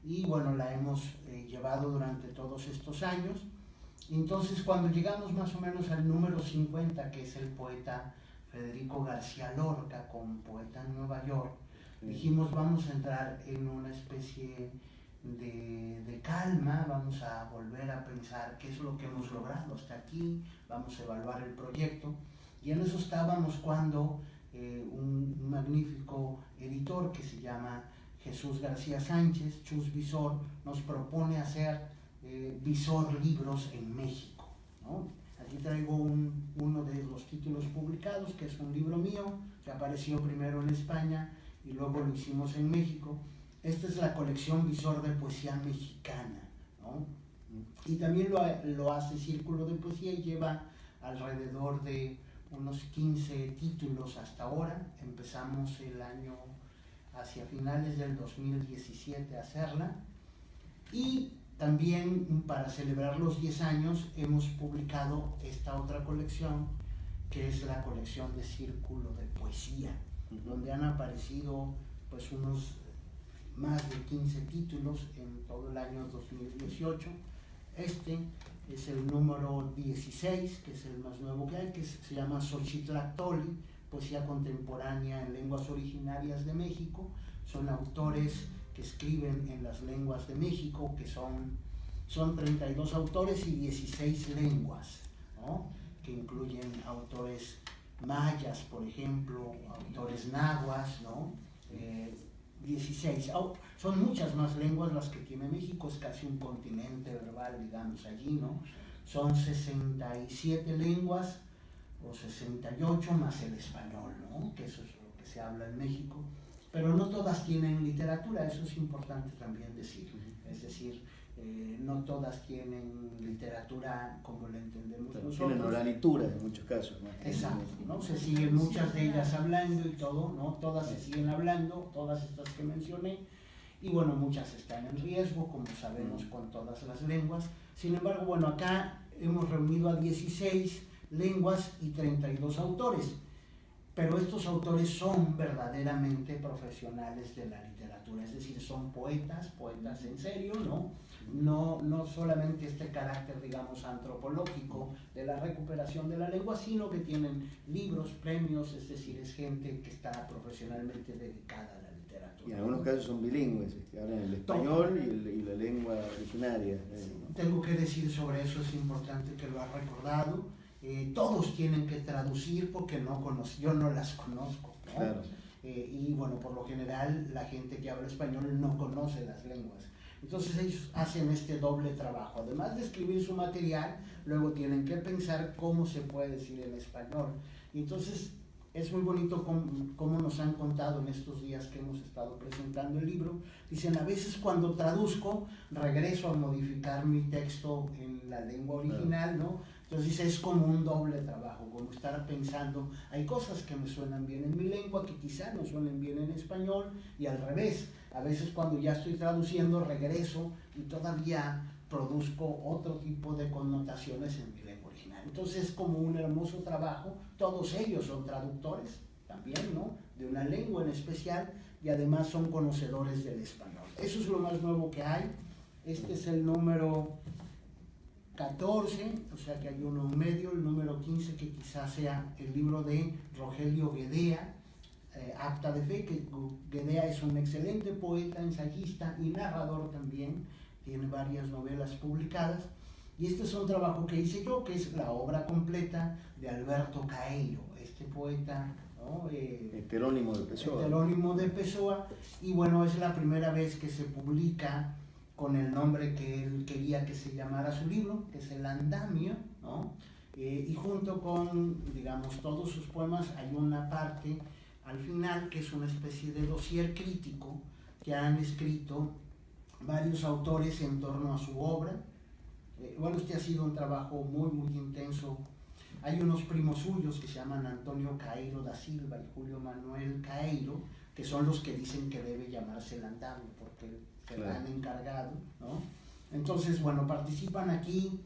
Y bueno, la hemos llevado durante todos estos años. Entonces, cuando llegamos más o menos al número 50, que es el poeta Federico García Lorca, como poeta en Nueva York, dijimos, vamos a entrar en una especie de calma, vamos a volver a pensar qué es lo que hemos logrado hasta aquí, vamos a evaluar el proyecto. Y en eso estábamos cuando un magnífico editor que se llama Jesús García Sánchez, Chus Visor, nos propone hacer Visor Libros en México, ¿no? Aquí traigo uno de los títulos publicados, que es un libro mío, que apareció primero en España y luego lo hicimos en México. Esta es la colección Visor de Poesía Mexicana, ¿no? Y también lo hace Círculo de Poesía y lleva alrededor de unos 15 títulos hasta ahora. Empezamos el año hacia finales del 2017 a hacerla. Y también para celebrar los 10 años hemos publicado esta otra colección, que es la colección de Círculo de Poesía, donde han aparecido pues unos más de 15 títulos en todo el año 2018. Este es el número 16, que es el más nuevo que hay, que se llama Xochitlactoli, poesía contemporánea en lenguas originarias de México. Son autores que escriben en las lenguas de México, que son 32 autores y 16 lenguas, ¿no? Que incluyen autores mayas, por ejemplo, autores nahuas, ¿no? 16. Son muchas más lenguas las que tiene México, es casi un continente verbal, digamos, allí, ¿no? Son 67 lenguas, o 68 más el español, ¿no? Que eso es lo que se habla en México, pero no todas tienen literatura, eso es importante también decir. Es decir, no todas tienen literatura como la entendemos nosotros. Tienen oralitura en muchos casos, ¿no? Exacto, ¿no? Se siguen muchas de ellas hablando y todo, ¿no? Todas se siguen hablando, todas estas que mencioné, y bueno, muchas están en riesgo, como sabemos con todas las lenguas. Sin embargo, bueno, acá hemos reunido a 16 lenguas y 32 autores, pero estos autores son verdaderamente profesionales de la literatura, es decir, son poetas en serio, ¿no? No solamente este carácter, digamos, antropológico de la recuperación de la lengua, sino que tienen libros, premios, es decir, es gente que está profesionalmente dedicada a la literatura. Y en algunos casos son bilingües, que hablan el español y la lengua originaria. ¿No? Tengo que decir sobre eso, es importante que lo has recordado. Todos tienen que traducir porque yo no las conozco, ¿no? Claro. Y bueno, por lo general la gente que habla español no conoce las lenguas. Entonces ellos hacen este doble trabajo. Además de escribir su material, luego tienen que pensar cómo se puede decir en español. Y entonces es muy bonito cómo nos han contado en estos días que hemos estado presentando el libro. Dicen, a veces cuando traduzco, regreso a modificar mi texto en la lengua original, ¿no? Entonces dice, es como un doble trabajo, como estar pensando, hay cosas que me suenan bien en mi lengua que quizá no suenen bien en español, y al revés. A veces cuando ya estoy traduciendo, regreso y todavía produzco otro tipo de connotaciones en mi lengua original. Entonces es como un hermoso trabajo. Todos ellos son traductores también, ¿no? De una lengua en especial, y además son conocedores del español. Eso es lo más nuevo que hay. Este es el número 14, o sea que hay uno en medio, el número 15 que quizás sea el libro de Rogelio Guedea, Acta de Fe, que Guedea es un excelente poeta, ensayista y narrador también, tiene varias novelas publicadas, y este es un trabajo que hice yo, que es la obra completa de Alberto Caeiro, este poeta, ¿no? Heterónimo de Pessoa. Heterónimo de Pessoa, y bueno, es la primera vez que se publica con el nombre que él quería que se llamara su libro, que es El Andamio, ¿no? Y junto con, digamos, todos sus poemas hay una parte al final que es una especie de dossier crítico que han escrito varios autores en torno a su obra. Bueno, este ha sido un trabajo muy, muy intenso. Hay unos primos suyos que se llaman Antonio Caeiro da Silva y Julio Manuel Caeiro, que son los que dicen que debe llamarse El Andamio, porque se lo han encargado, ¿no? Entonces, bueno, participan aquí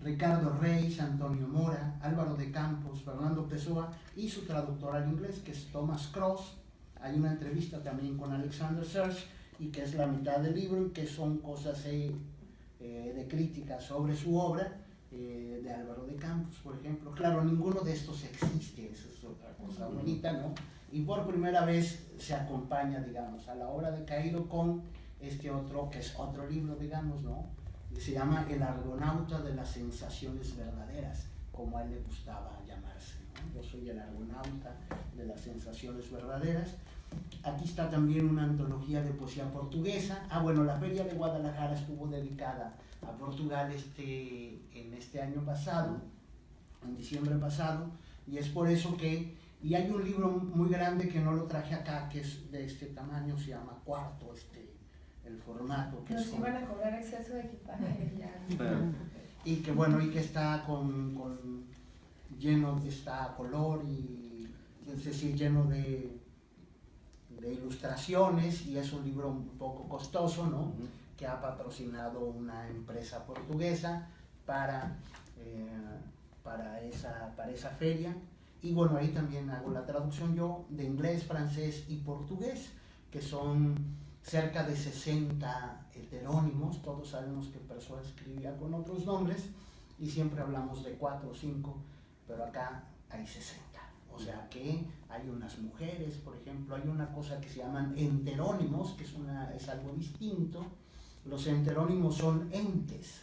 Ricardo Reis, Antonio Mora, Álvaro de Campos, Fernando Pessoa y su traductor al inglés, que es Thomas Cross. Hay una entrevista también con Alexander Serge, y que es la mitad del libro, y que son cosas de crítica sobre su obra, de Álvaro de Campos, por ejemplo. Claro, ninguno de estos existe, eso es otra cosa bonita, ¿no? Y por primera vez se acompaña, digamos, a la obra de Caeiro con este otro, que es otro libro, digamos, ¿no? Que se llama El Argonauta de las Sensaciones Verdaderas, como a él le gustaba llamarse, ¿no? Yo soy el argonauta de las sensaciones verdaderas. Aquí está también una antología de poesía portuguesa. Bueno, la Feria de Guadalajara estuvo dedicada a Portugal en este año pasado, en diciembre pasado, y es por eso que, y hay un libro muy grande que no lo traje acá, que es de este tamaño, se llama Cuarto, el formato. Que nos iban a cobrar exceso de equipaje ya. Y que bueno, y que está lleno, está a color, y es decir, lleno de ilustraciones, y es un libro un poco costoso, ¿no? Que ha patrocinado una empresa portuguesa para esa feria. Y bueno, ahí también hago la traducción yo de inglés, francés y portugués, que son cerca de 60 heterónimos. Todos sabemos que Pessoa escribía con otros nombres y siempre hablamos de 4 o 5, pero acá hay 60. O sea que hay unas mujeres, por ejemplo, hay una cosa que se llaman enterónimos, que es algo distinto. Los enterónimos son entes,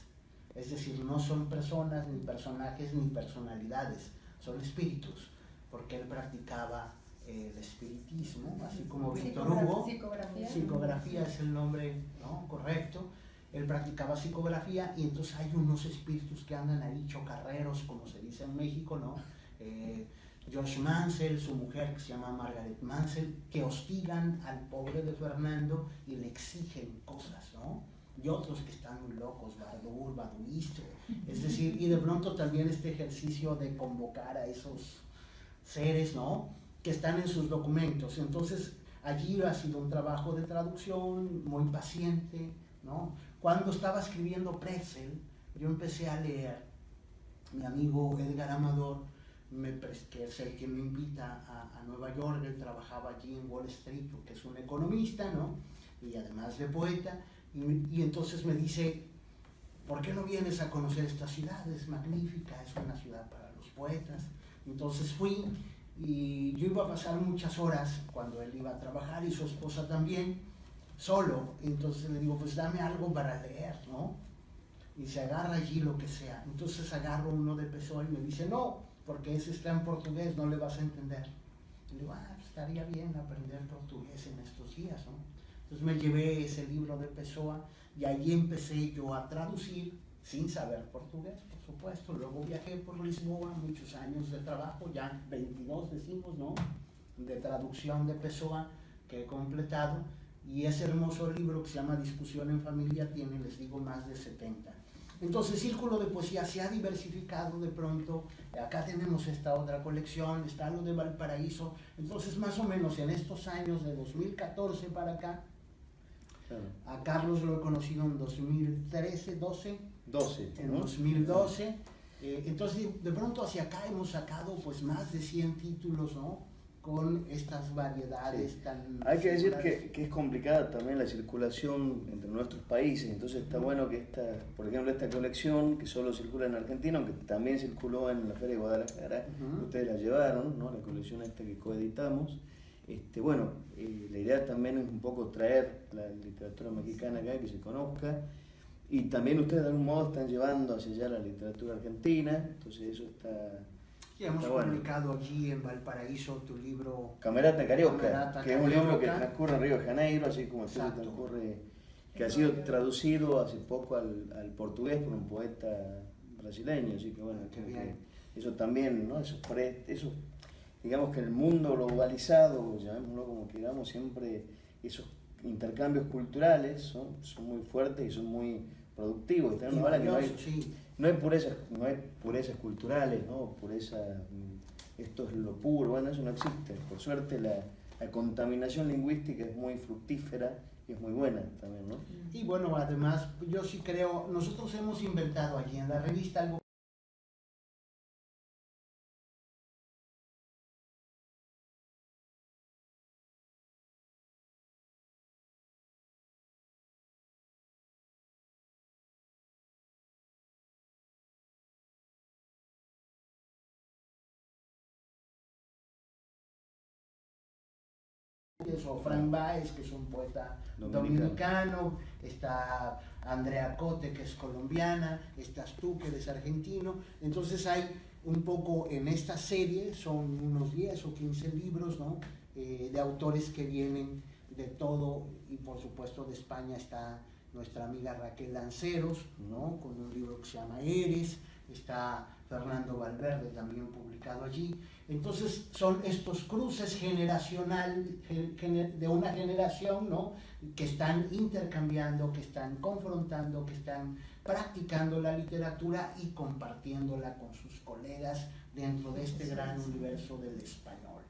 es decir, no son personas, ni personajes, ni personalidades, son espíritus, porque él practicaba el espiritismo, así como Víctor Hugo. Psicografía es el nombre, ¿no?, correcto. Él practicaba psicografía, y entonces hay unos espíritus que andan ahí chocarreros, como se dice en México, ¿no? Josh Mansell, su mujer, que se llama Margaret Mansell, que hostigan al pobre de Fernando y le exigen cosas, ¿no? Y otros que están muy locos, Baduisto, es decir, y de pronto también este ejercicio de convocar a esos seres, ¿no?, que están en sus documentos. Entonces, allí ha sido un trabajo de traducción muy paciente, ¿no? Cuando estaba escribiendo Pretzel, yo empecé a leer, mi amigo Edgar Amador, que es el que me invita a Nueva York. Él trabajaba allí en Wall Street porque es un economista, ¿no?, y además de poeta, y entonces me dice, ¿por qué no vienes a conocer esta ciudad? Es magnífica, es una ciudad para los poetas. Entonces fui, y yo iba a pasar muchas horas cuando él iba a trabajar, y su esposa también, solo. Entonces le digo, pues dame algo para leer, ¿no? Y se agarra allí lo que sea. Entonces agarro uno de Pessoa y me dice, no, porque ese está en portugués, no le vas a entender. Y le digo, pues estaría bien aprender portugués en estos días, ¿no? Entonces me llevé ese libro de Pessoa, y allí empecé yo a traducir, sin saber portugués, por supuesto. Luego viajé por Lisboa, muchos años de trabajo, ya 22 decimos, ¿no?, de traducción de Pessoa que he completado, y ese hermoso libro que se llama Discusión en Familia tiene, les digo, más de 70. Entonces, Círculo de Poesía se ha diversificado de pronto. Acá tenemos esta otra colección, está lo de Valparaíso. Entonces, más o menos en estos años de 2014 para acá, a Carlos lo he conocido en 2013, 12, en 2012. Entonces, de pronto hacia acá hemos sacado pues más de 100 títulos, ¿no?, con estas variedades tan... Hay que decir que es complicada también la circulación entre nuestros países, entonces está bueno que por ejemplo, esta colección, que solo circula en Argentina, aunque también circuló en la Feria de Guadalajara, ustedes la llevaron, ¿no?, la colección esta que coeditamos, Bueno, la idea también es un poco traer la literatura mexicana acá, que se conozca, y también ustedes de algún modo están llevando hacia allá la literatura argentina, entonces eso está... Y hemos está bueno. publicado allí en Valparaíso tu libro Camerata Carioca, Camerata que es un libro que Carioca. transcurre en Río de Janeiro, así como el que Exacto. transcurre, que ha sido traducido hace poco al portugués por un poeta brasileño, así que bueno, Qué como bien. que eso también, ¿no? Eso, digamos que el mundo globalizado, llamémoslo como queramos, siempre esos intercambios culturales son muy fuertes y son muy productivos. Y tenemos ahora que Sí. no hay purezas culturales, ¿no? Esto es lo puro, bueno, eso no existe. Por suerte la contaminación lingüística es muy fructífera y es muy buena también, ¿no? Y bueno, además, yo sí creo, nosotros hemos inventado allí en la revista algo o Frank Baez, que es un poeta dominicano, está Andrea Cote, que es colombiana, estás tú, que eres argentino. Entonces hay un poco en esta serie, son unos 10 o 15 libros, ¿no? De autores que vienen de todo, y por supuesto de España está nuestra amiga Raquel Lanceros, ¿no? Con un libro que se llama Eres, está Fernando Valverde también publicado allí. Entonces son estos cruces generacional de una generación, ¿no? Que están intercambiando, que están confrontando, que están practicando la literatura y compartiéndola con sus colegas dentro de este gran universo del español.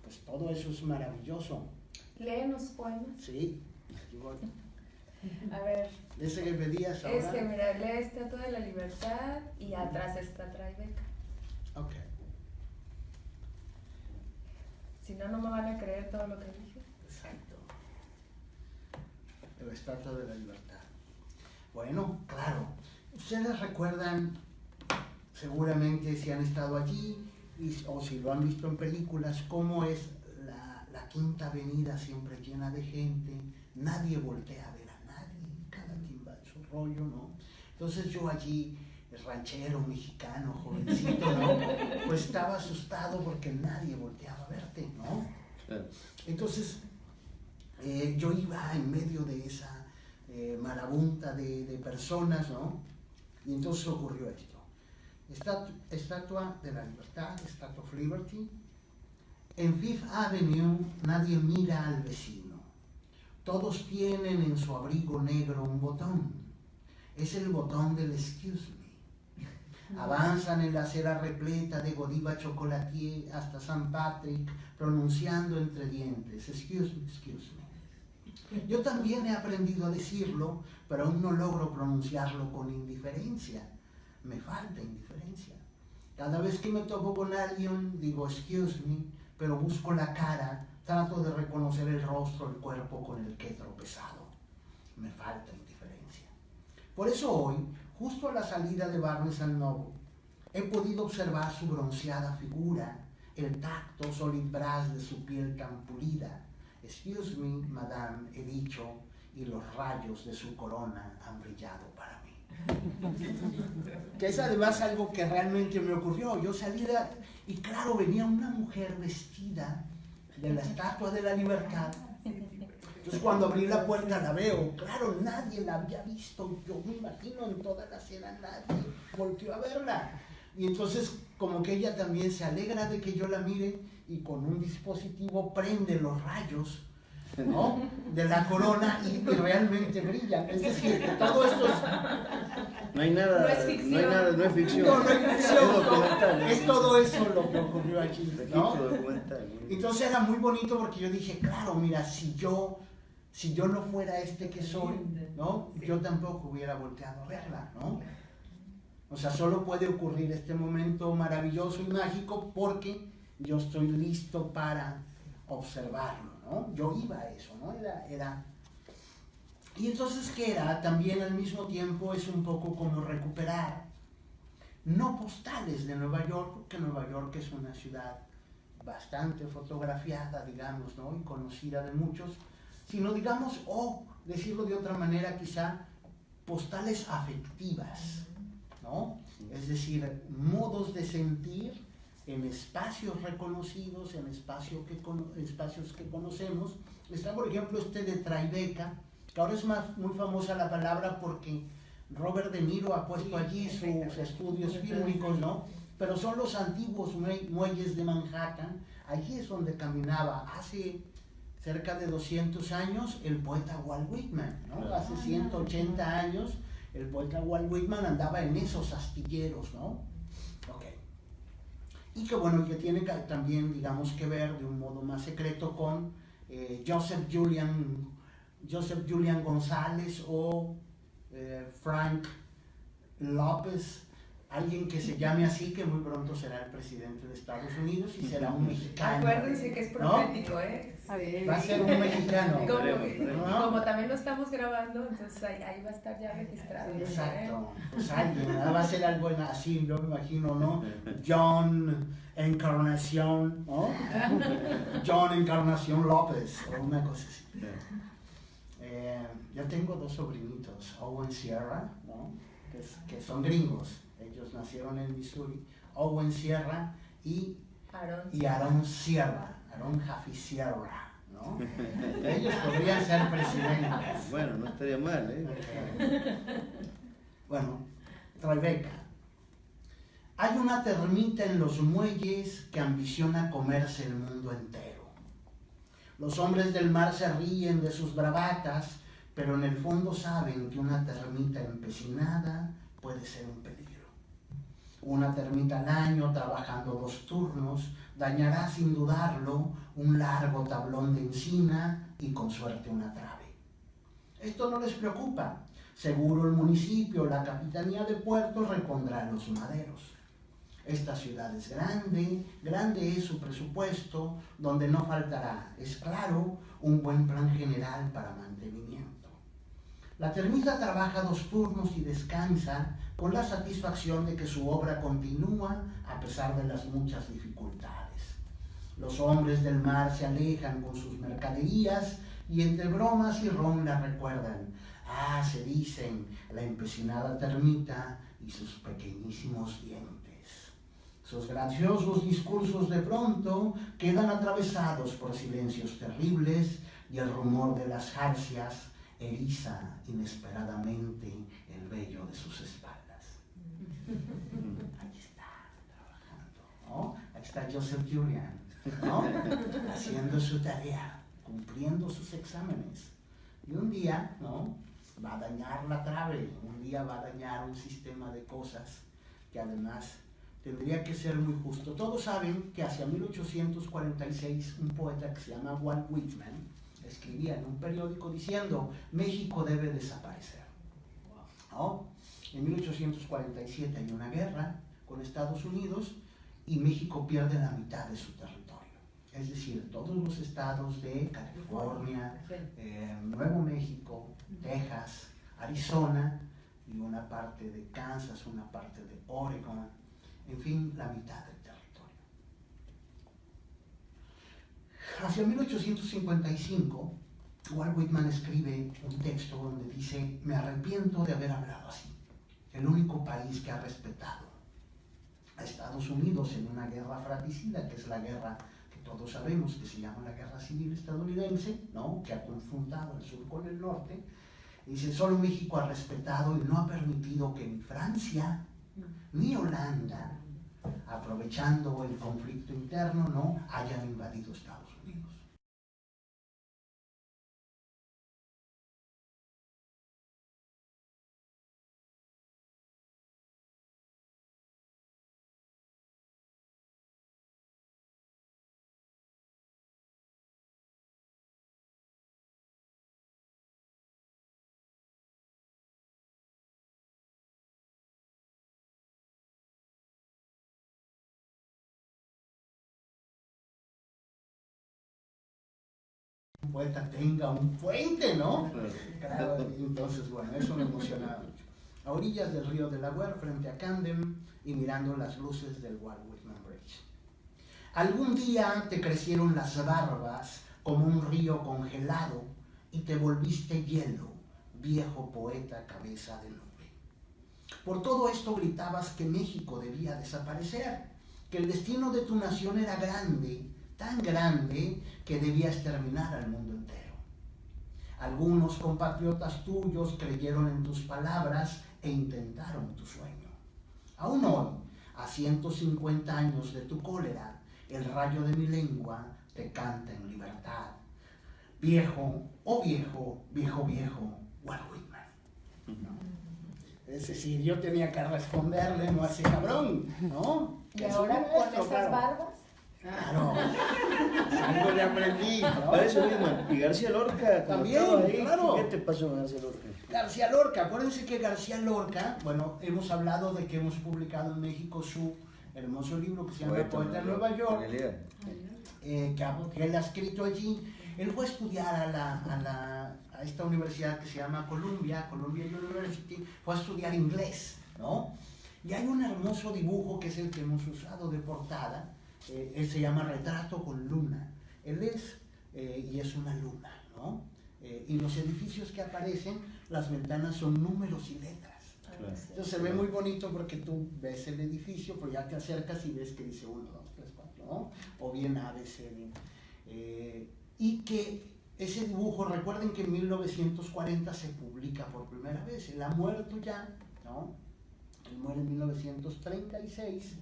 Pues todo eso es maravilloso. Léenos poemas. Sí, aquí voy. A ver. Ese que pedías ahora. Es que mira, lee Estatua de la Libertad y atrás está Tribeca. Ok. Si no, no me van a creer todo lo que dije. Exacto. La Estatua de la Libertad. Bueno, claro. Ustedes recuerdan, seguramente si han estado allí o si lo han visto en películas, cómo es la Quinta Avenida siempre llena de gente, nadie voltea a ver a nadie, cada quien va en su rollo, ¿no? Entonces yo allí, el ranchero mexicano, jovencito, ¿no? Pues estaba asustado porque nadie volteaba a verte, ¿no? Entonces yo iba en medio de esa marabunta de personas, ¿no? Y entonces ocurrió esto. Estatua de la Libertad, Statue of Liberty. En Fifth Avenue nadie mira al vecino. Todos tienen en su abrigo negro un botón. Es el botón del excuse me. Avanzan en la acera repleta de Godiva Chocolatier hasta St. Patrick, pronunciando entre dientes, excuse me. Yo también he aprendido a decirlo, pero aún no logro pronunciarlo con indiferencia. Me falta indiferencia. Cada vez que me topo con alguien, digo excuse me, pero busco la cara, trato de reconocer el rostro, el cuerpo con el que he tropezado. Me falta indiferencia. Por eso hoy, justo a la salida de Barnes & Noble, he podido observar su bronceada figura, el tacto solid brass de su piel tan pulida. Excuse me, madame, he dicho, y los rayos de su corona han brillado para mí. Que es además algo que realmente me ocurrió. Yo salí y claro, venía una mujer vestida de la Estatua de la Libertad. Entonces cuando abrí la puerta la veo, claro, nadie la había visto, yo me imagino en toda la acera nadie volteó a verla. Y entonces como que ella también se alegra de que yo la mire y con un dispositivo prende los rayos, ¿no?, de la corona y realmente brillan. Es decir, todo esto es... No hay nada, no es ficción. No es ficción. No es ficción, es documental. Es todo eso lo que ocurrió aquí, ¿no? Registro documental. Entonces era muy bonito porque yo dije, claro, mira, si yo no fuera este que soy, ¿no?, yo tampoco hubiera volteado a verla, ¿no? O sea, solo puede ocurrir este momento maravilloso y mágico porque yo estoy listo para observarlo, ¿no? Yo iba a eso, ¿no? Era... Y entonces, ¿qué era? También al mismo tiempo es un poco como recuperar, no postales de Nueva York, porque Nueva York es una ciudad bastante fotografiada, digamos, ¿no? Y conocida de muchos, sino, digamos, o decirlo de otra manera, quizá, postales afectivas, ¿no? Es decir, modos de sentir en espacios reconocidos, en espacios que conocemos. Está, por ejemplo, este de Tribeca, que ahora es muy famosa la palabra porque Robert De Niro ha puesto allí sus estudios fílmicos, ¿no? Pero son los antiguos muelles de Manhattan. Allí es donde caminaba hace cerca de 200 años el poeta Walt Whitman, ¿no? Hace 180 años el poeta Walt Whitman andaba en esos astilleros, ¿no? Okay. Y que bueno, que tiene también, digamos, que ver de un modo más secreto con Joseph Julian González o Frank López, alguien que se llame así, que muy pronto será el presidente de Estados Unidos y será un mexicano. Acuérdense que es profético, ¿no? Va a ser un mexicano. Como también lo estamos grabando, entonces ahí va a estar ya registrado. Exacto. Pues alguien, va a ser algo así, yo me imagino, ¿no? John Encarnación, ¿no? John Encarnación López, o una cosa así. Yo tengo dos sobrinitos, Owen Sierra, ¿no? que son gringos, ellos nacieron en Missouri, Owen Sierra y Aaron Sierra, Aaron Jaffy Sierra, ¿no? Ellos podrían ser presidentes. Bueno, no estaría mal, ¿eh? Okay. Bueno, Tribeca. Hay una termita en los muelles que ambiciona comerse el mundo entero. Los hombres del mar se ríen de sus bravatas, pero en el fondo saben que una termita empecinada puede ser un peligro. Una termita al año, trabajando 2 turnos, dañará sin dudarlo un largo tablón de encina y con suerte una trave. Esto no les preocupa. Seguro el municipio, la capitanía de puertos repondrá los maderos. Esta ciudad es grande, grande es su presupuesto, donde no faltará, es claro, un buen plan general para mantenimiento. La termita trabaja 2 turnos y descansa con la satisfacción de que su obra continúa a pesar de las muchas dificultades. Los hombres del mar se alejan con sus mercaderías y entre bromas y ron la recuerdan. Ah, se dicen, la empecinada termita y sus pequeñísimos dientes. Sus graciosos discursos de pronto quedan atravesados por silencios terribles y el rumor de las jarcias eriza inesperadamente el vello de sus espaldas. Ahí está, trabajando, ¿no? Ahí está Joseph Julian, ¿no? Haciendo su tarea, cumpliendo sus exámenes. Y un día, ¿no? Va a dañar la trave, un día va a dañar un sistema de cosas que además tendría que ser muy justo. Todos saben que hacia 1846 un poeta que se llama Walt Whitman escribía en un periódico diciendo México debe desaparecer, ¿no? En 1847 hay una guerra con Estados Unidos y México pierde la mitad de su territorio. Es decir, todos los estados de California, Nuevo México, Texas, Arizona y una parte de Kansas, una parte de Oregon, en fin, la mitad del territorio. Hacia 1855, Walt Whitman escribe un texto donde dice: me arrepiento de haber hablado así. El único país que ha respetado a Estados Unidos en una guerra fratricida, que es la guerra que todos sabemos que se llama la Guerra Civil Estadounidense, ¿no? Que ha confrontado el sur con el norte. Y dice: solo México ha respetado y no ha permitido que ni Francia ni Holanda, aprovechando el conflicto interno, ¿no?, hayan invadido Estados Unidos. Un poeta tenga un puente, ¿no? Claro, entonces, bueno, eso me emocionaba mucho. A orillas del río Delaware, frente a Camden y mirando las luces del Walt Whitman Bridge. Algún día te crecieron las barbas como un río congelado y te volviste hielo, viejo poeta cabeza de nube. Por todo esto gritabas que México debía desaparecer, que el destino de tu nación era grande, tan grande que debía exterminar al mundo entero. Algunos compatriotas tuyos creyeron en tus palabras e intentaron tu sueño. Aún hoy, a 150 años de tu cólera, el rayo de mi lengua te canta en libertad. Viejo, oh viejo, viejo, viejo, Walt Whitman. ¿No? Es decir, yo tenía que responderle, no a ese cabrón, ¿no? ¿Y ahora con esas barbas? Claro, algo le aprendí, ¿no? Parece Whitman. Y García Lorca, también, ahí, claro. ¿qué te pasó con García Lorca? García Lorca, acuérdense que García Lorca, bueno, hemos hablado de que hemos publicado en México su hermoso libro que se llama Poeta de Nueva York, que él ha escrito allí. Él fue a estudiar a esta universidad que se llama Columbia University, fue a estudiar inglés, ¿no? Y hay un hermoso dibujo que es el que hemos usado de portada, él se llama Retrato con Luna. Él es, y es una luna, ¿no? Y los edificios que aparecen, las ventanas son números y letras. Claro. Entonces se ve muy bonito porque tú ves el edificio, pero ya te acercas y ves que dice 1, 2, 3, 4, ¿no? O bien ABCD. Y que ese dibujo, recuerden que en 1940 se publica por primera vez. Él ha muerto ya, ¿no? Él muere en 1936,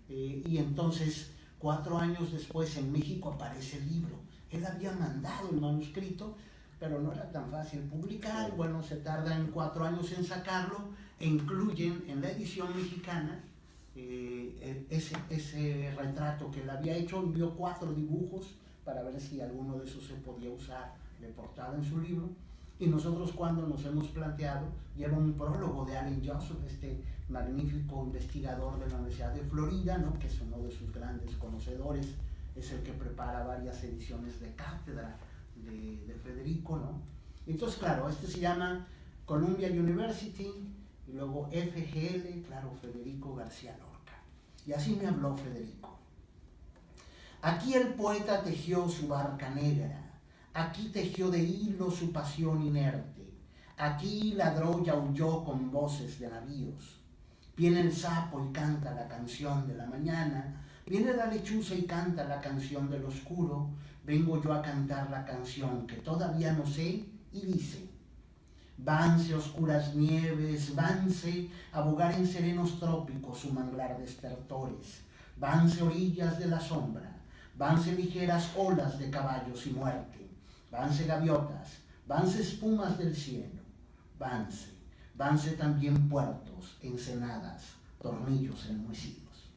y entonces 4 años después en México aparece el libro. Él había mandado el manuscrito, pero no era tan fácil publicar. Bueno, se tardan 4 años en sacarlo e incluyen en la edición mexicana ese retrato que él había hecho. Envió 4 dibujos para ver si alguno de esos se podía usar de portada en su libro. Y nosotros, cuando nos hemos planteado, lleva un prólogo de Allen Joseph, este magnífico investigador de la Universidad de Florida, ¿no? Que es uno de sus grandes conocedores, es el que prepara varias ediciones de cátedra de Federico, ¿no? Entonces, claro, este se llama Columbia University, y luego FGL, claro, Federico García Lorca. Y así me habló Federico. Aquí el poeta tejió su barca negra, aquí tejió de hilo su pasión inerte, aquí ladró y aulló con voces de navíos. Viene el sapo y canta la canción de la mañana, viene la lechuza y canta la canción del oscuro, vengo yo a cantar la canción que todavía no sé y dice: vanse oscuras nieves, vanse a bogar en serenos trópicos su manglar de estertores, vanse orillas de la sombra, vanse ligeras olas de caballos y muerte, vanse gaviotas, vanse espumas del cielo, vanse también puertos, ensenadas, tornillos enmohecidos.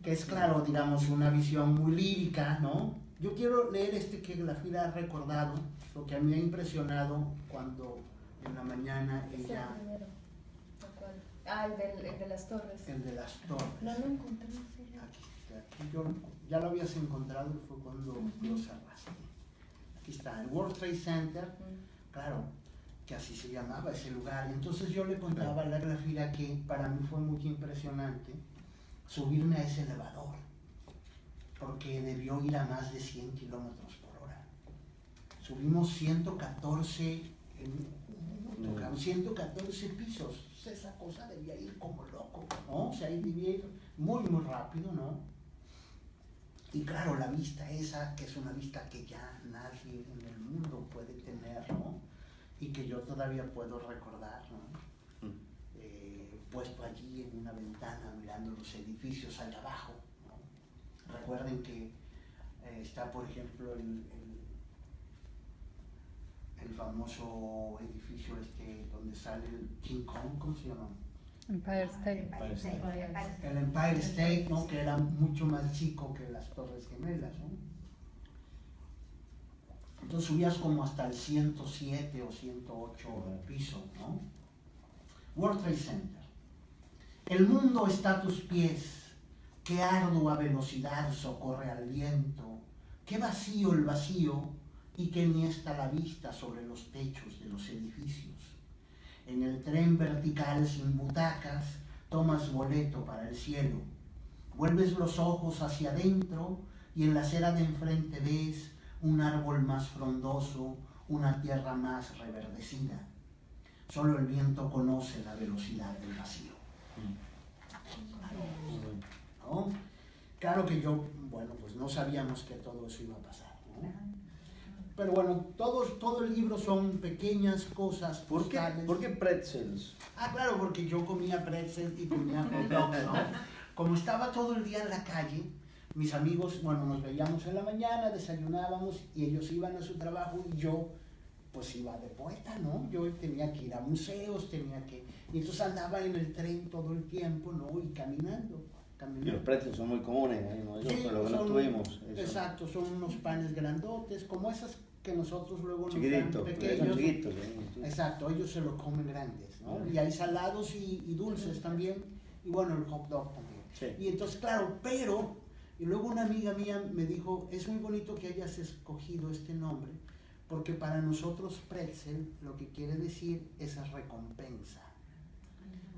Que es, claro, digamos, una visión muy lírica, ¿no? Yo quiero leer este que la Frida ha recordado, lo que a mí me ha impresionado cuando en la mañana ella... El de las torres. El de las torres. No lo encontramos. Aquí ya lo habías encontrado, fue cuando lo cerraste. Aquí está, el World Trade Center, claro, que así se llamaba ese lugar. Entonces yo le contaba a la Frida que para mí fue muy impresionante subirme a ese elevador, porque debió ir a más de 100 kilómetros por hora. Subimos 114 pisos. Esa cosa debía ir como loco, ¿no? O sea, ahí debía ir muy, muy rápido, ¿no? Y claro, la vista esa, que es una vista que ya nadie en el mundo puede tener, ¿no? Y que yo todavía puedo recordar, ¿no? Puesto allí en una ventana mirando los edificios allá abajo, ¿no? Recuerden que está, por ejemplo, el famoso edificio donde sale el King Kong, ¿cómo se llama? Empire State. El Empire State, ¿no? Que era mucho más chico que las Torres Gemelas, ¿no? Entonces subías como hasta el 107 o 108 piso, ¿no? World Trade Center. El mundo está a tus pies, qué ardua velocidad socorre al viento, qué vacío el vacío y qué ni está la vista sobre los techos de los edificios. En el tren vertical sin butacas tomas boleto para el cielo. Vuelves los ojos hacia adentro y en la acera de enfrente ves un árbol más frondoso, una tierra más reverdecida. Solo el viento conoce la velocidad del vacío. ¿No? Claro que yo, bueno, pues no sabíamos que todo eso iba a pasar, ¿no? Pero bueno, todo el libro son pequeñas cosas postales. ¿Por qué pretzels? Ah, claro, porque yo comía pretzel y comía hot dogs, ¿no? Como estaba todo el día en la calle, mis amigos, bueno, nos veíamos en la mañana, desayunábamos y ellos iban a su trabajo y yo, pues iba de poeta, ¿no? Yo tenía que ir a museos, y entonces andaba en el tren todo el tiempo, ¿no? Y caminando. Y los pretzels son muy comunes, ¿no? Eso Sí, fue lo que no tuvimos. Eso. Exacto, son unos panes grandotes, como esas que nosotros luego nos dan Chiquititos, pequeños. son chiquitos. Sí. Exacto, ellos se lo comen grandes, ¿no? Y hay salados y dulces también, y bueno, el hot dog también. Sí. Y entonces, claro, y luego una amiga mía me dijo, es muy bonito que hayas escogido este nombre, porque para nosotros pretzel lo que quiere decir es recompensa.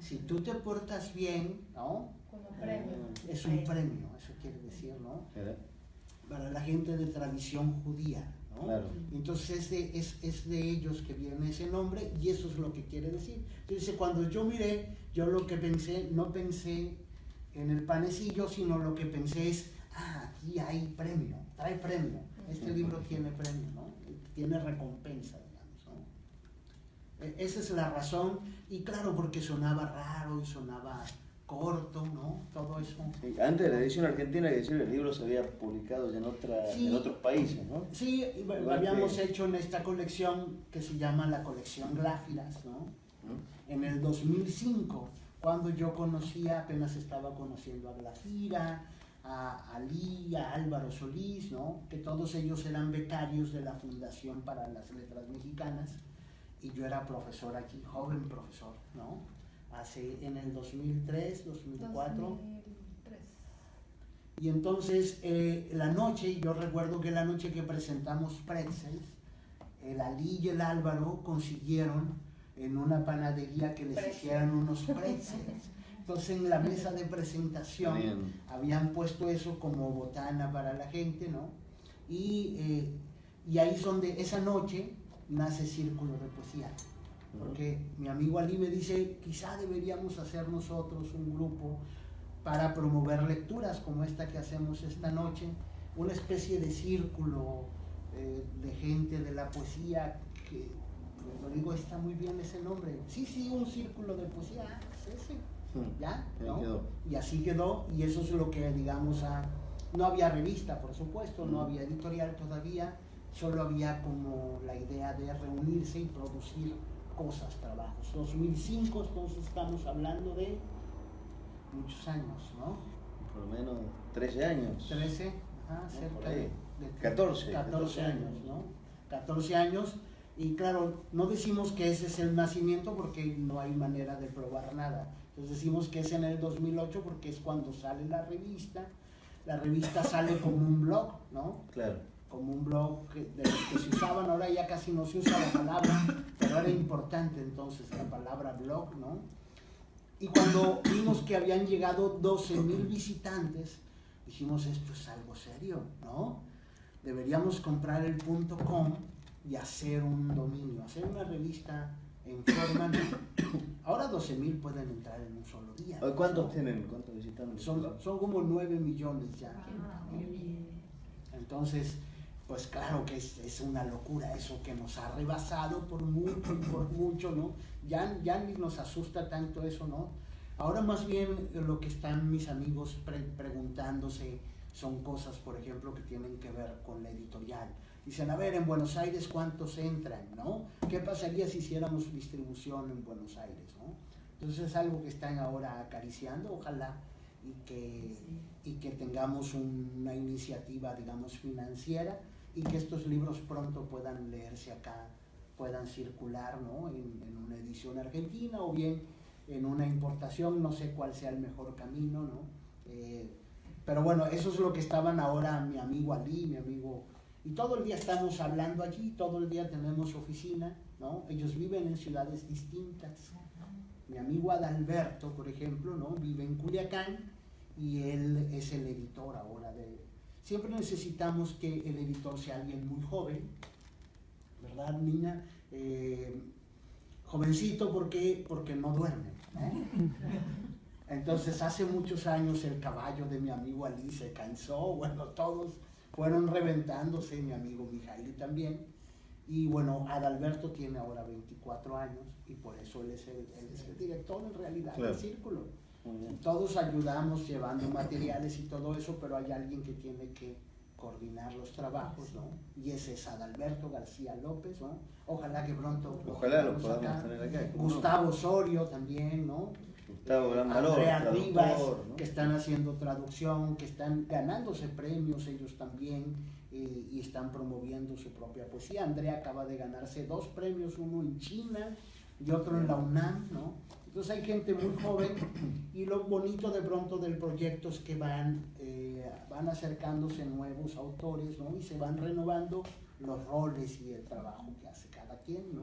Si tú te portas bien, ¿no? Como premio. Es un premio, eso quiere decir, ¿no? ¿Verdad? Para la gente de tradición judía, ¿no? Claro. Entonces es de ellos que viene ese nombre y eso es lo que quiere decir. Entonces cuando yo miré, yo lo que pensé, no pensé en el panecillo, sino lo que pensé es, aquí hay premio, trae premio. Este libro tiene premio, ¿no? Tiene recompensa, digamos, ¿no? Esa es la razón, y claro, porque sonaba raro y sonaba corto, ¿no? Todo eso. Sí, antes de la edición argentina, hay que decir, el libro se había publicado ya en otros países, ¿no? Sí, habíamos hecho en esta colección que se llama la colección Gláfiras, ¿no? En el 2005, cuando yo apenas estaba conociendo a Glafira, a Ali, a Álvaro Solís, ¿no? Que todos ellos eran becarios de la Fundación para las Letras Mexicanas, y yo era profesor aquí, joven profesor, ¿no? En el 2003, 2004. 2003. Y entonces, yo recuerdo que la noche que presentamos pretzels, el Ali y el Álvaro consiguieron en una panadería que les hicieran unos pretzels. Entonces, en la mesa de presentación habían puesto eso como botana para la gente, ¿no? Y ahí es donde esa noche nace Círculo de Poesía. Porque mi amigo Ali me dice, quizá deberíamos hacer nosotros un grupo para promover lecturas como esta que hacemos esta noche, una especie de círculo de gente de la poesía, que, lo digo, está muy bien ese nombre. Sí, un círculo de poesía, sí. ¿Ya? ¿No? Quedó. Y así quedó, y eso es lo que, digamos, no había revista, por supuesto, no había editorial todavía, solo había como la idea de reunirse y producir cosas, trabajos. 2005, entonces estamos hablando de muchos años, ¿no? Por lo menos 13 años. 13, cerca de 14 años, ¿no? 14 años, y claro, no decimos que ese es el nacimiento porque no hay manera de probar nada. Entonces decimos que es en el 2008 porque es cuando sale la revista. La revista sale como un blog, ¿no? Claro. Como un blog de los que se usaban, ahora ya casi no se usa la palabra, pero era importante entonces la palabra blog, ¿no? Y cuando vimos que habían llegado 12,000 visitantes, dijimos, esto es algo serio, ¿no? Deberíamos comprar el .com y hacer un dominio, hacer una revista en forma. Ahora 12,000 pueden entrar en un solo día. ¿Cuántos tienen? ¿Cuántos visitantes? Son como 9 millones ya. Entonces, pues claro que es una locura eso que nos ha rebasado por mucho, ¿no? Ya ni nos asusta tanto eso, ¿no? Ahora más bien lo que están mis amigos preguntándose son cosas, por ejemplo, que tienen que ver con la editorial. Dicen, a ver, en Buenos Aires, ¿cuántos entran, no? ¿Qué pasaría si hiciéramos distribución en Buenos Aires, no? Entonces es algo que están ahora acariciando, ojalá, y que tengamos una iniciativa, digamos, financiera, y que estos libros pronto puedan leerse acá, puedan circular, ¿no? En una edición argentina o bien en una importación, no sé cuál sea el mejor camino, ¿no? Pero bueno, eso es lo que estaban ahora mi amigo Ali, mi amigo, y todo el día estamos hablando allí, todo el día tenemos oficina, ¿no? Ellos viven en ciudades distintas. Mi amigo Adalberto, por ejemplo, ¿no? Vive en Culiacán y él es el editor ahora de... Siempre necesitamos que el editor sea alguien muy joven, ¿verdad, Nina? Jovencito porque no duerme, ¿no? Entonces hace muchos años el caballo de mi amigo Ali se cansó, bueno, todos fueron reventándose, mi amigo Mijail también, y bueno, Adalberto tiene ahora 24 años y por eso él es el director en realidad del círculo. Todos ayudamos llevando materiales y todo eso, pero hay alguien que tiene que coordinar los trabajos, ¿no? Y ese es Adalberto García López, ¿no? Ojalá que pronto lo podamos tener acá. Gustavo Osorio también, ¿no? Gustavo Gran Valor, Andrea Rivas, ¿no? que están haciendo traducción, que están ganándose premios ellos también y están promoviendo su propia poesía. Andrea acaba de ganarse 2 premios, uno en China y otro en la UNAM, ¿no? Entonces hay gente muy joven y lo bonito de pronto del proyecto es que van acercándose nuevos autores, ¿no? Y se van renovando los roles y el trabajo que hace cada quien, ¿no?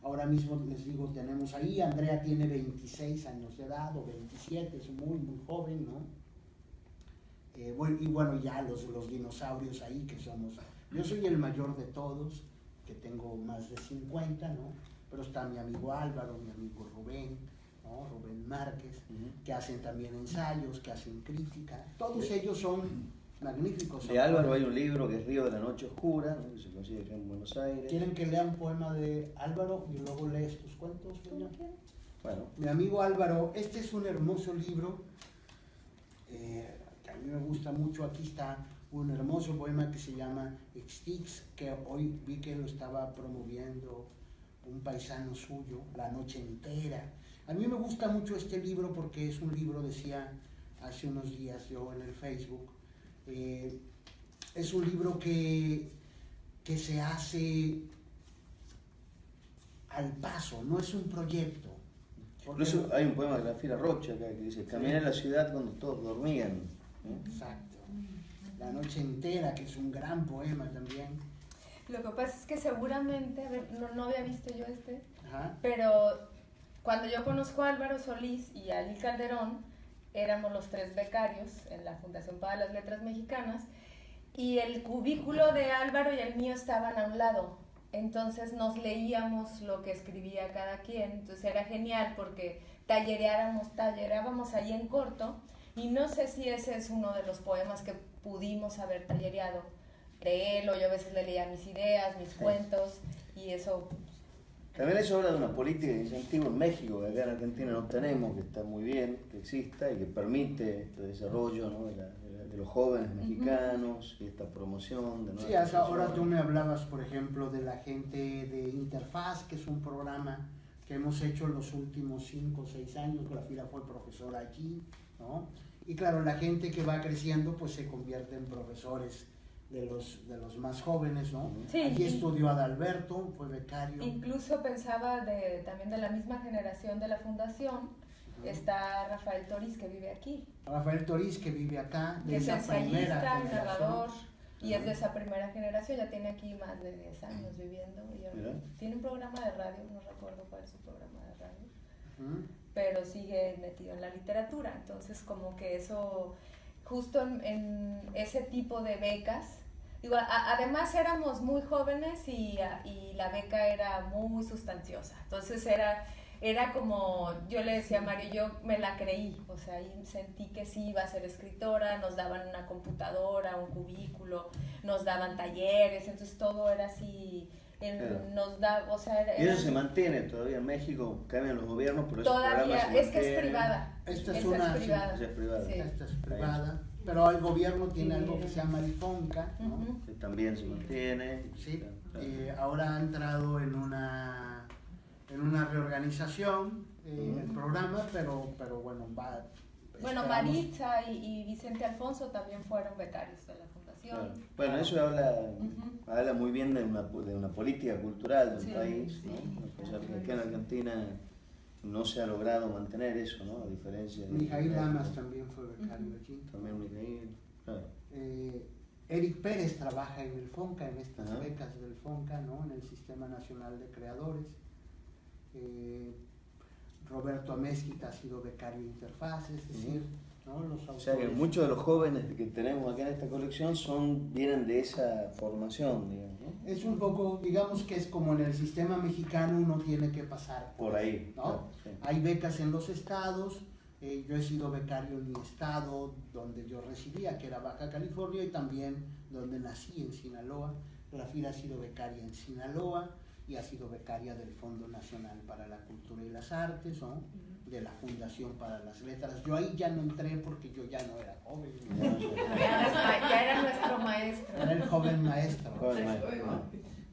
Ahora mismo les digo, tenemos ahí, Andrea tiene 26 años de edad o 27, es muy joven, ¿no? Y bueno, ya los dinosaurios ahí que somos, yo soy el mayor de todos, que tengo más de 50, ¿no? Pero está mi amigo Álvaro, mi amigo Rubén, ¿no? Rubén Márquez, que hacen también ensayos, que hacen crítica, todos ellos son magníficos. De Álvaro hay un libro que es Río de la Noche Oscura, ¿no? Que se consigue acá en Buenos Aires. ¿Quieren que lea un poema de Álvaro y luego lees tus cuentos? Bueno. Mi amigo Álvaro, este es un hermoso libro que a mí me gusta mucho. Aquí está un hermoso poema que se llama Extix, que hoy vi que lo estaba promoviendo un paisano suyo, La Noche Entera. A mí me gusta mucho este libro porque es un libro, decía hace unos días yo en el Facebook, es un libro que se hace al paso, no es un proyecto. Incluso hay un poema de Graciela Rocha acá que dice: caminé en la ciudad cuando todos dormían. Exacto. La Noche Entera, que es un gran poema también. Lo que pasa es que seguramente, a ver, no había visto yo este, Ajá. pero cuando yo conozco a Álvaro Solís y a Ali Calderón, éramos los 3 becarios en la Fundación para las Letras Mexicanas, y el cubículo de Álvaro y el mío estaban a un lado, entonces nos leíamos lo que escribía cada quien, entonces era genial porque tallereábamos ahí en corto, y no sé si ese es uno de los poemas que pudimos haber tallereado de él, o yo a veces le leía mis ideas, mis cuentos, y eso... También eso habla de una política de incentivo en México, que acá en Argentina no tenemos, que está muy bien, que exista y que permite este desarrollo, ¿no? de los jóvenes mexicanos y esta promoción de nuevas Sí, ahora tú me hablabas, por ejemplo, de la gente de Interfaz, que es un programa que hemos hecho en los últimos 5 o 6 años. Grafira fue profesora allí, ¿no? Y claro, la gente que va creciendo pues se convierte en profesores de los más jóvenes, ¿no? Sí, allí estudió Adalberto, fue becario. Incluso pensaba también de la misma generación de la fundación, está Rafael Toriz, que vive aquí. Rafael Toriz, que vive acá, de que es esa primera ensayista, generación. narrador, y es de esa primera generación, ya tiene aquí más de 10 años viviendo. Y tiene un programa de radio, no recuerdo cuál es su programa de radio, pero sigue metido en la literatura. Entonces, como que eso, justo en ese tipo de becas, digo, además éramos muy jóvenes y la beca era muy sustanciosa. Entonces era como, yo le decía a Mario, yo me la creí, o sea, y sentí que sí iba a ser escritora, nos daban una computadora, un cubículo, nos daban talleres, entonces todo era así, nos da, o sea... Y eso se mantiene todavía en México, cambian los gobiernos, pero todavía, es que es privada. Esta es una privada. Esa es privada. Sí. Esta es privada, pero el gobierno tiene algo que se llama el FONCA, ¿no? Que también se mantiene. Sí, Claro. ahora ha entrado en una reorganización el programa, pero bueno, va... Bueno, esperamos. Maritza y Vicente Alfonso también fueron becarios de la fundación. Claro. Bueno, eso habla muy bien de una política cultural de un país, ¿no? O sea, que aquí en Argentina no se ha logrado mantener eso, ¿no? A diferencia de... Mijail Lamas también fue becario allí. También Mijail, claro. Eric Pérez trabaja en el FONCA, en estas Ajá. becas del FONCA, ¿no? En el Sistema Nacional de Creadores. Roberto Amezquita ha sido becario de Interfaz, es decir, ¿no? Los autores. O sea que muchos de los jóvenes que tenemos acá en esta colección vienen de esa formación, digamos, ¿no? Es un poco, digamos que es como en el sistema mexicano uno tiene que pasar por ahí, ¿no? Claro, sí. Hay becas en los estados, yo he sido becario en mi estado donde yo residía, que era Baja California, y también donde nací, en Sinaloa. Grafira ha sido becaria en Sinaloa y ha sido becaria del Fondo Nacional para la Cultura y las Artes, ¿no? De la Fundación para las Letras. Yo ahí ya no entré porque yo ya no era joven. Ya era nuestro maestro. Era el joven maestro. Joven maestro, ¿no?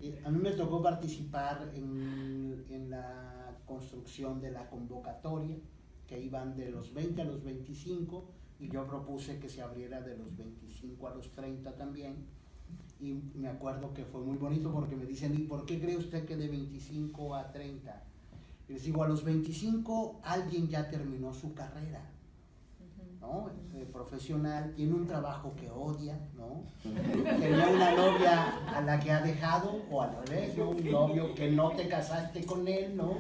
Y a mí me tocó participar en la construcción de la convocatoria, que iban de los 20 a los 25, y yo propuse que se abriera de los 25 a los 30 también. Y me acuerdo que fue muy bonito porque me dicen, ¿y por qué cree usted que de 25 a 30? Y les digo, a los 25 alguien ya terminó su carrera, ¿no? Profesional, tiene un trabajo que odia, ¿no? Tenía una novia a la que ha dejado, o al revés, ¿no? Un novio que no te casaste con él, ¿no?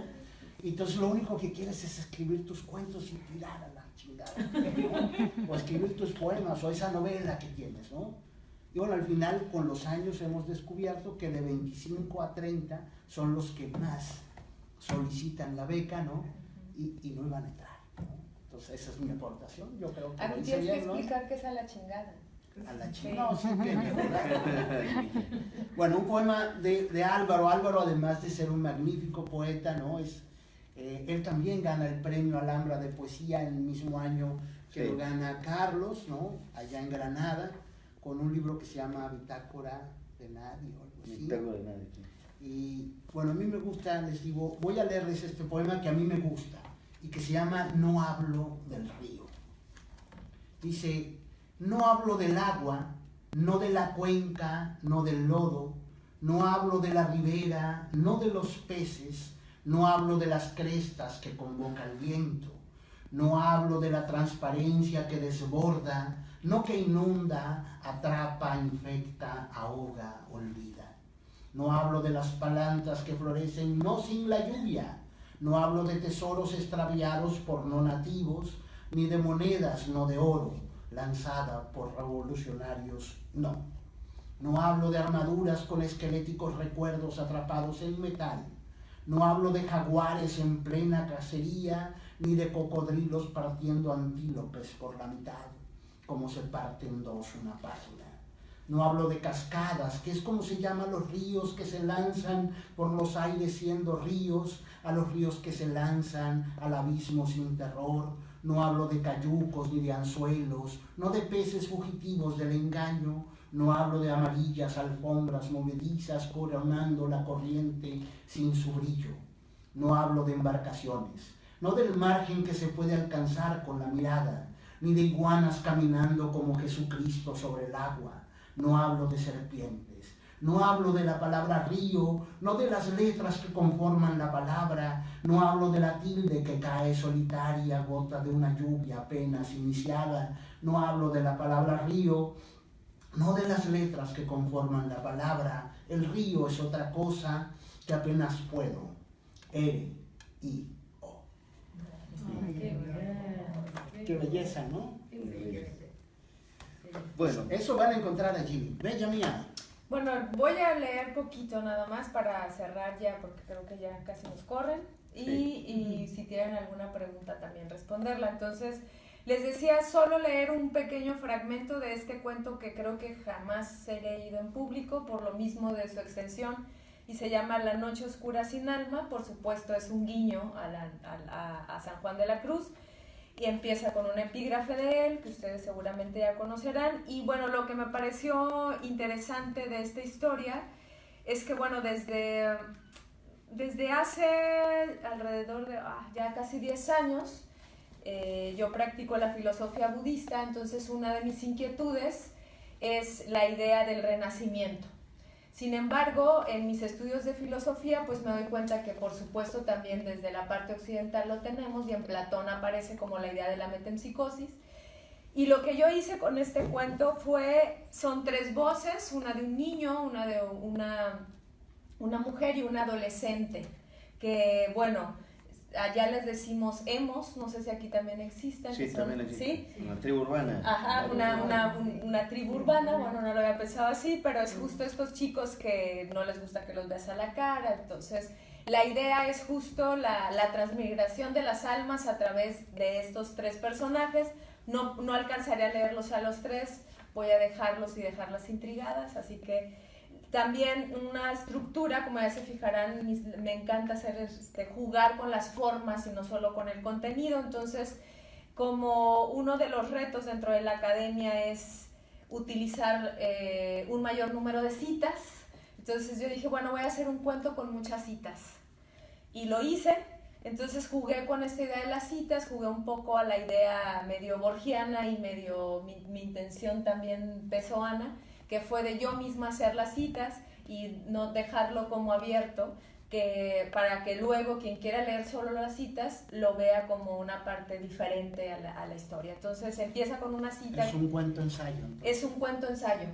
Y entonces lo único que quieres es escribir tus cuentos y tirar a la chingada, ¿no? O escribir tus poemas, o esa novela que tienes, ¿no? Y bueno, al final, con los años hemos descubierto que de 25 a 30 son los que más solicitan la beca, ¿no? Y no iban a entrar, ¿no? Entonces esa es mi aportación, yo creo que A mí tienes que explicar qué es a la chingada. A la chingada, no, sí, bueno, un poema de Álvaro. Álvaro, además de ser un magnífico poeta, ¿no? Él también gana el premio Alhambra de Poesía en el mismo año que sí. Lo gana Carlos, ¿no? Allá en Granada, con un libro que se llama Bitácora de Nadie o algo así. Bitácora de Nadie, sí. Y bueno, a mí me gusta, les digo, voy a leerles este poema que a mí me gusta y que se llama No hablo del río. Dice, no hablo del agua, no de la cuenca, no del lodo, no hablo de la ribera, no de los peces, no hablo de las crestas que convoca el viento, no hablo de la transparencia que desborda, no que inunda, atrapa, infecta, ahoga, olvida. No hablo de las plantas que florecen no sin la lluvia, no hablo de tesoros extraviados por no nativos, ni de monedas no de oro, lanzada por revolucionarios, no. No hablo de armaduras con esqueléticos recuerdos atrapados en metal, no hablo de jaguares en plena cacería, ni de cocodrilos partiendo antílopes por la mitad, como se parte en dos una página. No hablo de cascadas, que es como se llaman los ríos que se lanzan por los aires siendo ríos, a los ríos que se lanzan al abismo sin terror. No hablo de cayucos ni de anzuelos, no de peces fugitivos del engaño. No hablo de amarillas alfombras movedizas coronando la corriente sin su brillo. No hablo de embarcaciones, no del margen que se puede alcanzar con la mirada, ni de iguanas caminando como Jesucristo sobre el agua. No hablo de serpientes, no hablo de la palabra río, no de las letras que conforman la palabra, no hablo de la tilde que cae solitaria, gota de una lluvia apenas iniciada, no hablo de la palabra río, no de las letras que conforman la palabra. El río es otra cosa que apenas puedo. R-I-O. Qué belleza, ¿no? Bueno, Eso van a encontrar allí. Bella mía. Bueno, voy a leer poquito nada más para cerrar ya, porque creo que ya casi nos corren. Y si tienen alguna pregunta también responderla. Entonces, les decía solo leer un pequeño fragmento de este cuento que creo que jamás se ha leído en público, por lo mismo de su extensión, y se llama La noche oscura sin alma. Por supuesto es un guiño a San Juan de la Cruz, y empieza con un epígrafe de él, que ustedes seguramente ya conocerán. Y bueno, lo que me pareció interesante de esta historia es que, bueno, desde hace alrededor de ya casi 10 años, yo practico la filosofía budista. Entonces una de mis inquietudes es la idea del renacimiento. Sin embargo, en mis estudios de filosofía, pues me doy cuenta que por supuesto también desde la parte occidental lo tenemos, y en Platón aparece como la idea de la metempsicosis. Y lo que yo hice con este cuento son 3 voces, una de un niño, una de una mujer y un adolescente, que bueno, allá les decimos emos, no sé si aquí también existen. Sí, también existe. ¿Sí? Una tribu urbana. Ajá, una tribu urbana, bueno, no lo había pensado así, pero es justo estos chicos que no les gusta que los veas a la cara. Entonces, la idea es justo la transmigración de las almas a través de estos tres personajes. No alcanzaré a leerlos a los tres, voy a dejarlos y dejarlas intrigadas, así que también una estructura, como ya se fijarán, me encanta hacer jugar con las formas y no solo con el contenido. Entonces, como uno de los retos dentro de la academia es utilizar un mayor número de citas, entonces yo dije, bueno, voy a hacer un cuento con muchas citas. Y lo hice. Entonces jugué con esta idea de las citas, jugué un poco a la idea medio borgiana y medio mi intención también pessoana, que fue de yo misma hacer las citas y no dejarlo como abierto, para que luego quien quiera leer solo las citas lo vea como una parte diferente a la historia. Entonces empieza con una cita. Es un cuento ensayo. Es un cuento ensayo.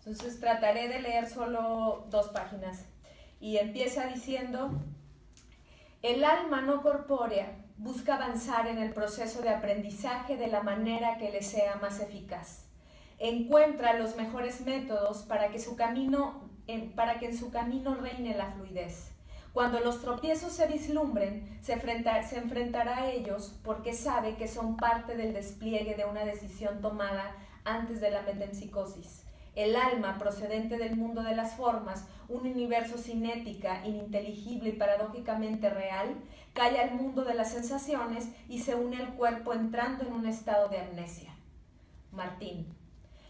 Entonces trataré de leer solo 2 páginas. Y empieza diciendo: el alma no corpórea busca avanzar en el proceso de aprendizaje de la manera que le sea más eficaz. Encuentra los mejores métodos para que en su camino reine la fluidez. Cuando los tropiezos se vislumbren, se enfrentará a ellos porque sabe que son parte del despliegue de una decisión tomada antes de la metempsicosis. El alma, procedente del mundo de las formas, un universo sin ética, ininteligible y paradójicamente real, cae al mundo de las sensaciones y se une al cuerpo entrando en un estado de amnesia. Martín.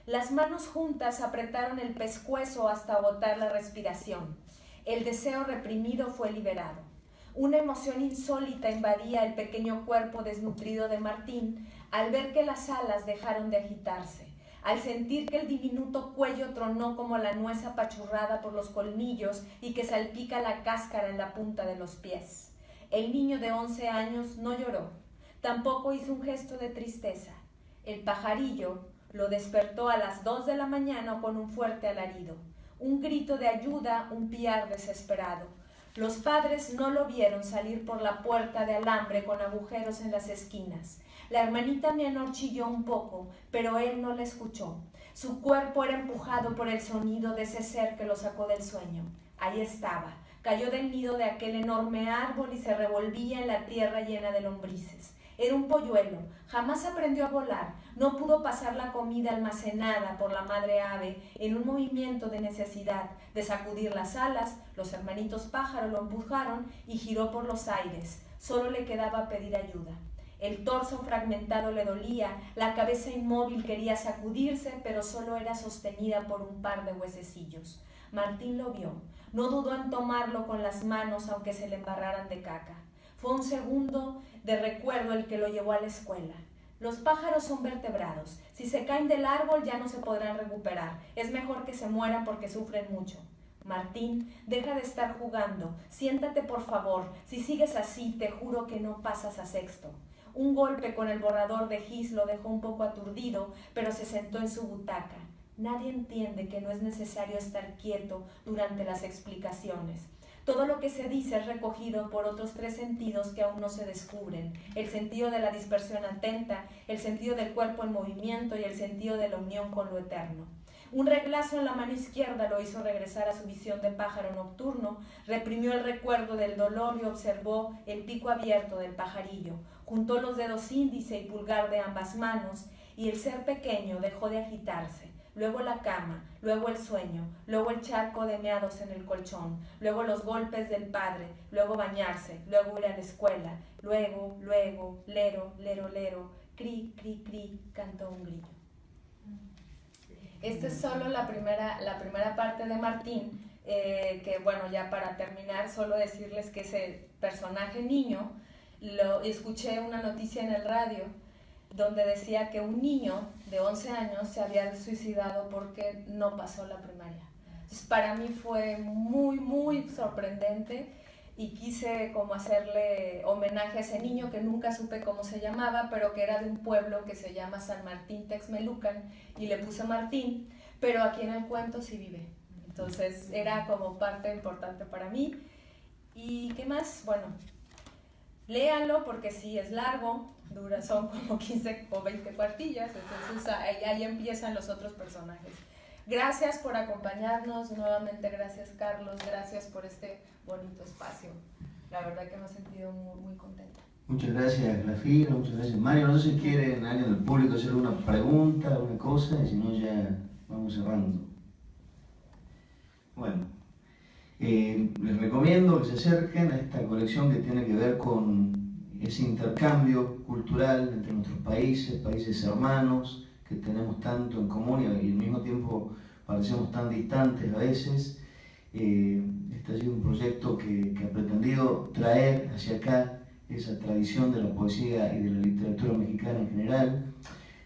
Las manos juntas apretaron el pescuezo hasta agotar la respiración. El deseo reprimido fue liberado. Una emoción insólita invadía el pequeño cuerpo desnutrido de Martín al ver que las alas dejaron de agitarse, al sentir que el diminuto cuello tronó como la nuez apachurrada por los colmillos y que salpica la cáscara en la punta de los pies. El niño de 11 años no lloró, tampoco hizo un gesto de tristeza. El pajarillo lo despertó a las 2 de la mañana con un fuerte alarido, un grito de ayuda, un piar desesperado. Los padres no lo vieron salir por la puerta de alambre con agujeros en las esquinas. La hermanita menor chilló un poco, pero él no la escuchó. Su cuerpo era empujado por el sonido de ese ser que lo sacó del sueño. Ahí estaba, cayó del nido de aquel enorme árbol y se revolvía en la tierra llena de lombrices. Era un polluelo, jamás aprendió a volar, no pudo pasar la comida almacenada por la madre ave en un movimiento de necesidad de sacudir las alas. Los hermanitos pájaro lo empujaron y giró por los aires. Solo le quedaba pedir ayuda. El torso fragmentado le dolía, la cabeza inmóvil quería sacudirse, pero solo era sostenida por un par de huesecillos. Martín lo vio, no dudó en tomarlo con las manos aunque se le embarraran de caca. Fue un segundo de recuerdo el que lo llevó a la escuela. Los pájaros son vertebrados. Si se caen del árbol ya no se podrán recuperar. Es mejor que se mueran porque sufren mucho. Martín, deja de estar jugando. Siéntate, por favor. Si sigues así, te juro que no pasas a sexto. Un golpe con el borrador de gis lo dejó un poco aturdido, pero se sentó en su butaca. Nadie entiende que no es necesario estar quieto durante las explicaciones. Todo lo que se dice es recogido por otros 3 sentidos que aún no se descubren: el sentido de la dispersión atenta, el sentido del cuerpo en movimiento y el sentido de la unión con lo eterno. Un reglazo en la mano izquierda lo hizo regresar a su visión de pájaro nocturno, reprimió el recuerdo del dolor y observó el pico abierto del pajarillo. Juntó los dedos índice y pulgar de ambas manos y el ser pequeño dejó de agitarse. Luego la cama, luego el sueño, luego el charco de meados en el colchón, luego los golpes del padre, luego bañarse, luego ir a la escuela, luego, lero, lero, lero, cri, cri, cri, cantó un grillo. Esta es solo la primera parte de Martín, que bueno, ya para terminar, solo decirles que ese personaje niño, escuché una noticia en el radio donde decía que un niño de 11 años se había suicidado porque no pasó la primaria. Entonces, para mí fue muy, muy sorprendente y quise como hacerle homenaje a ese niño que nunca supe cómo se llamaba, pero que era de un pueblo que se llama San Martín Texmelucan y le puse Martín, pero aquí en el cuento sí vive. Entonces era como parte importante para mí. ¿Y qué más? Bueno, léanlo porque sí es largo, son como 15 o 20 cuartillas, entonces ahí empiezan los otros personajes. Gracias por acompañarnos, nuevamente gracias Carlos, gracias por este bonito espacio. La verdad que me he sentido muy, muy contenta. Muchas gracias Glafira, muchas gracias Mario. No sé si quieren alguien del público hacer una pregunta, alguna cosa, y si no ya vamos cerrando. Bueno, les recomiendo que se acerquen a esta colección que tiene que ver con ese intercambio cultural entre nuestros países hermanos, que tenemos tanto en común y al mismo tiempo parecemos tan distantes a veces. Este ha sido un proyecto que ha pretendido traer hacia acá esa tradición de la poesía y de la literatura mexicana en general,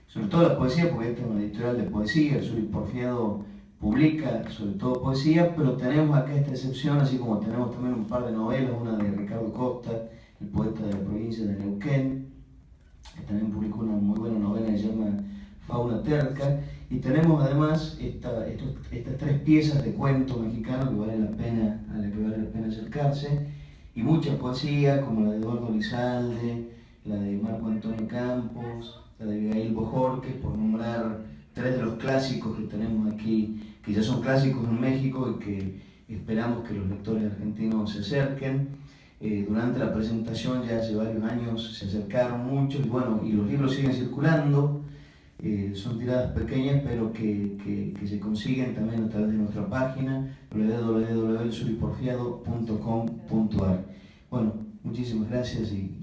sobre todo la poesía, porque esta es una editorial de poesía, el Suri Porfiado publica sobre todo poesía, pero tenemos acá esta excepción, así como tenemos también un par de novelas, una de Ricardo Costa, el poeta de la provincia de Neuquén, que también publicó una muy buena novela que se llama Fauna Terca, y tenemos además estas 3 piezas de cuento mexicano a las que vale la pena acercarse, y mucha poesía como la de Eduardo Lizalde, la de Marco Antonio Campos, la de Abigail Bojorquez, por nombrar 3 de los clásicos que tenemos aquí, que ya son clásicos en México y que esperamos que los lectores argentinos se acerquen. Durante la presentación ya hace varios años se acercaron muchos y bueno, y los libros siguen circulando. Son tiradas pequeñas pero que se consiguen también a través de nuestra página www.elsuriporfiado.com.ar. Bueno, muchísimas gracias y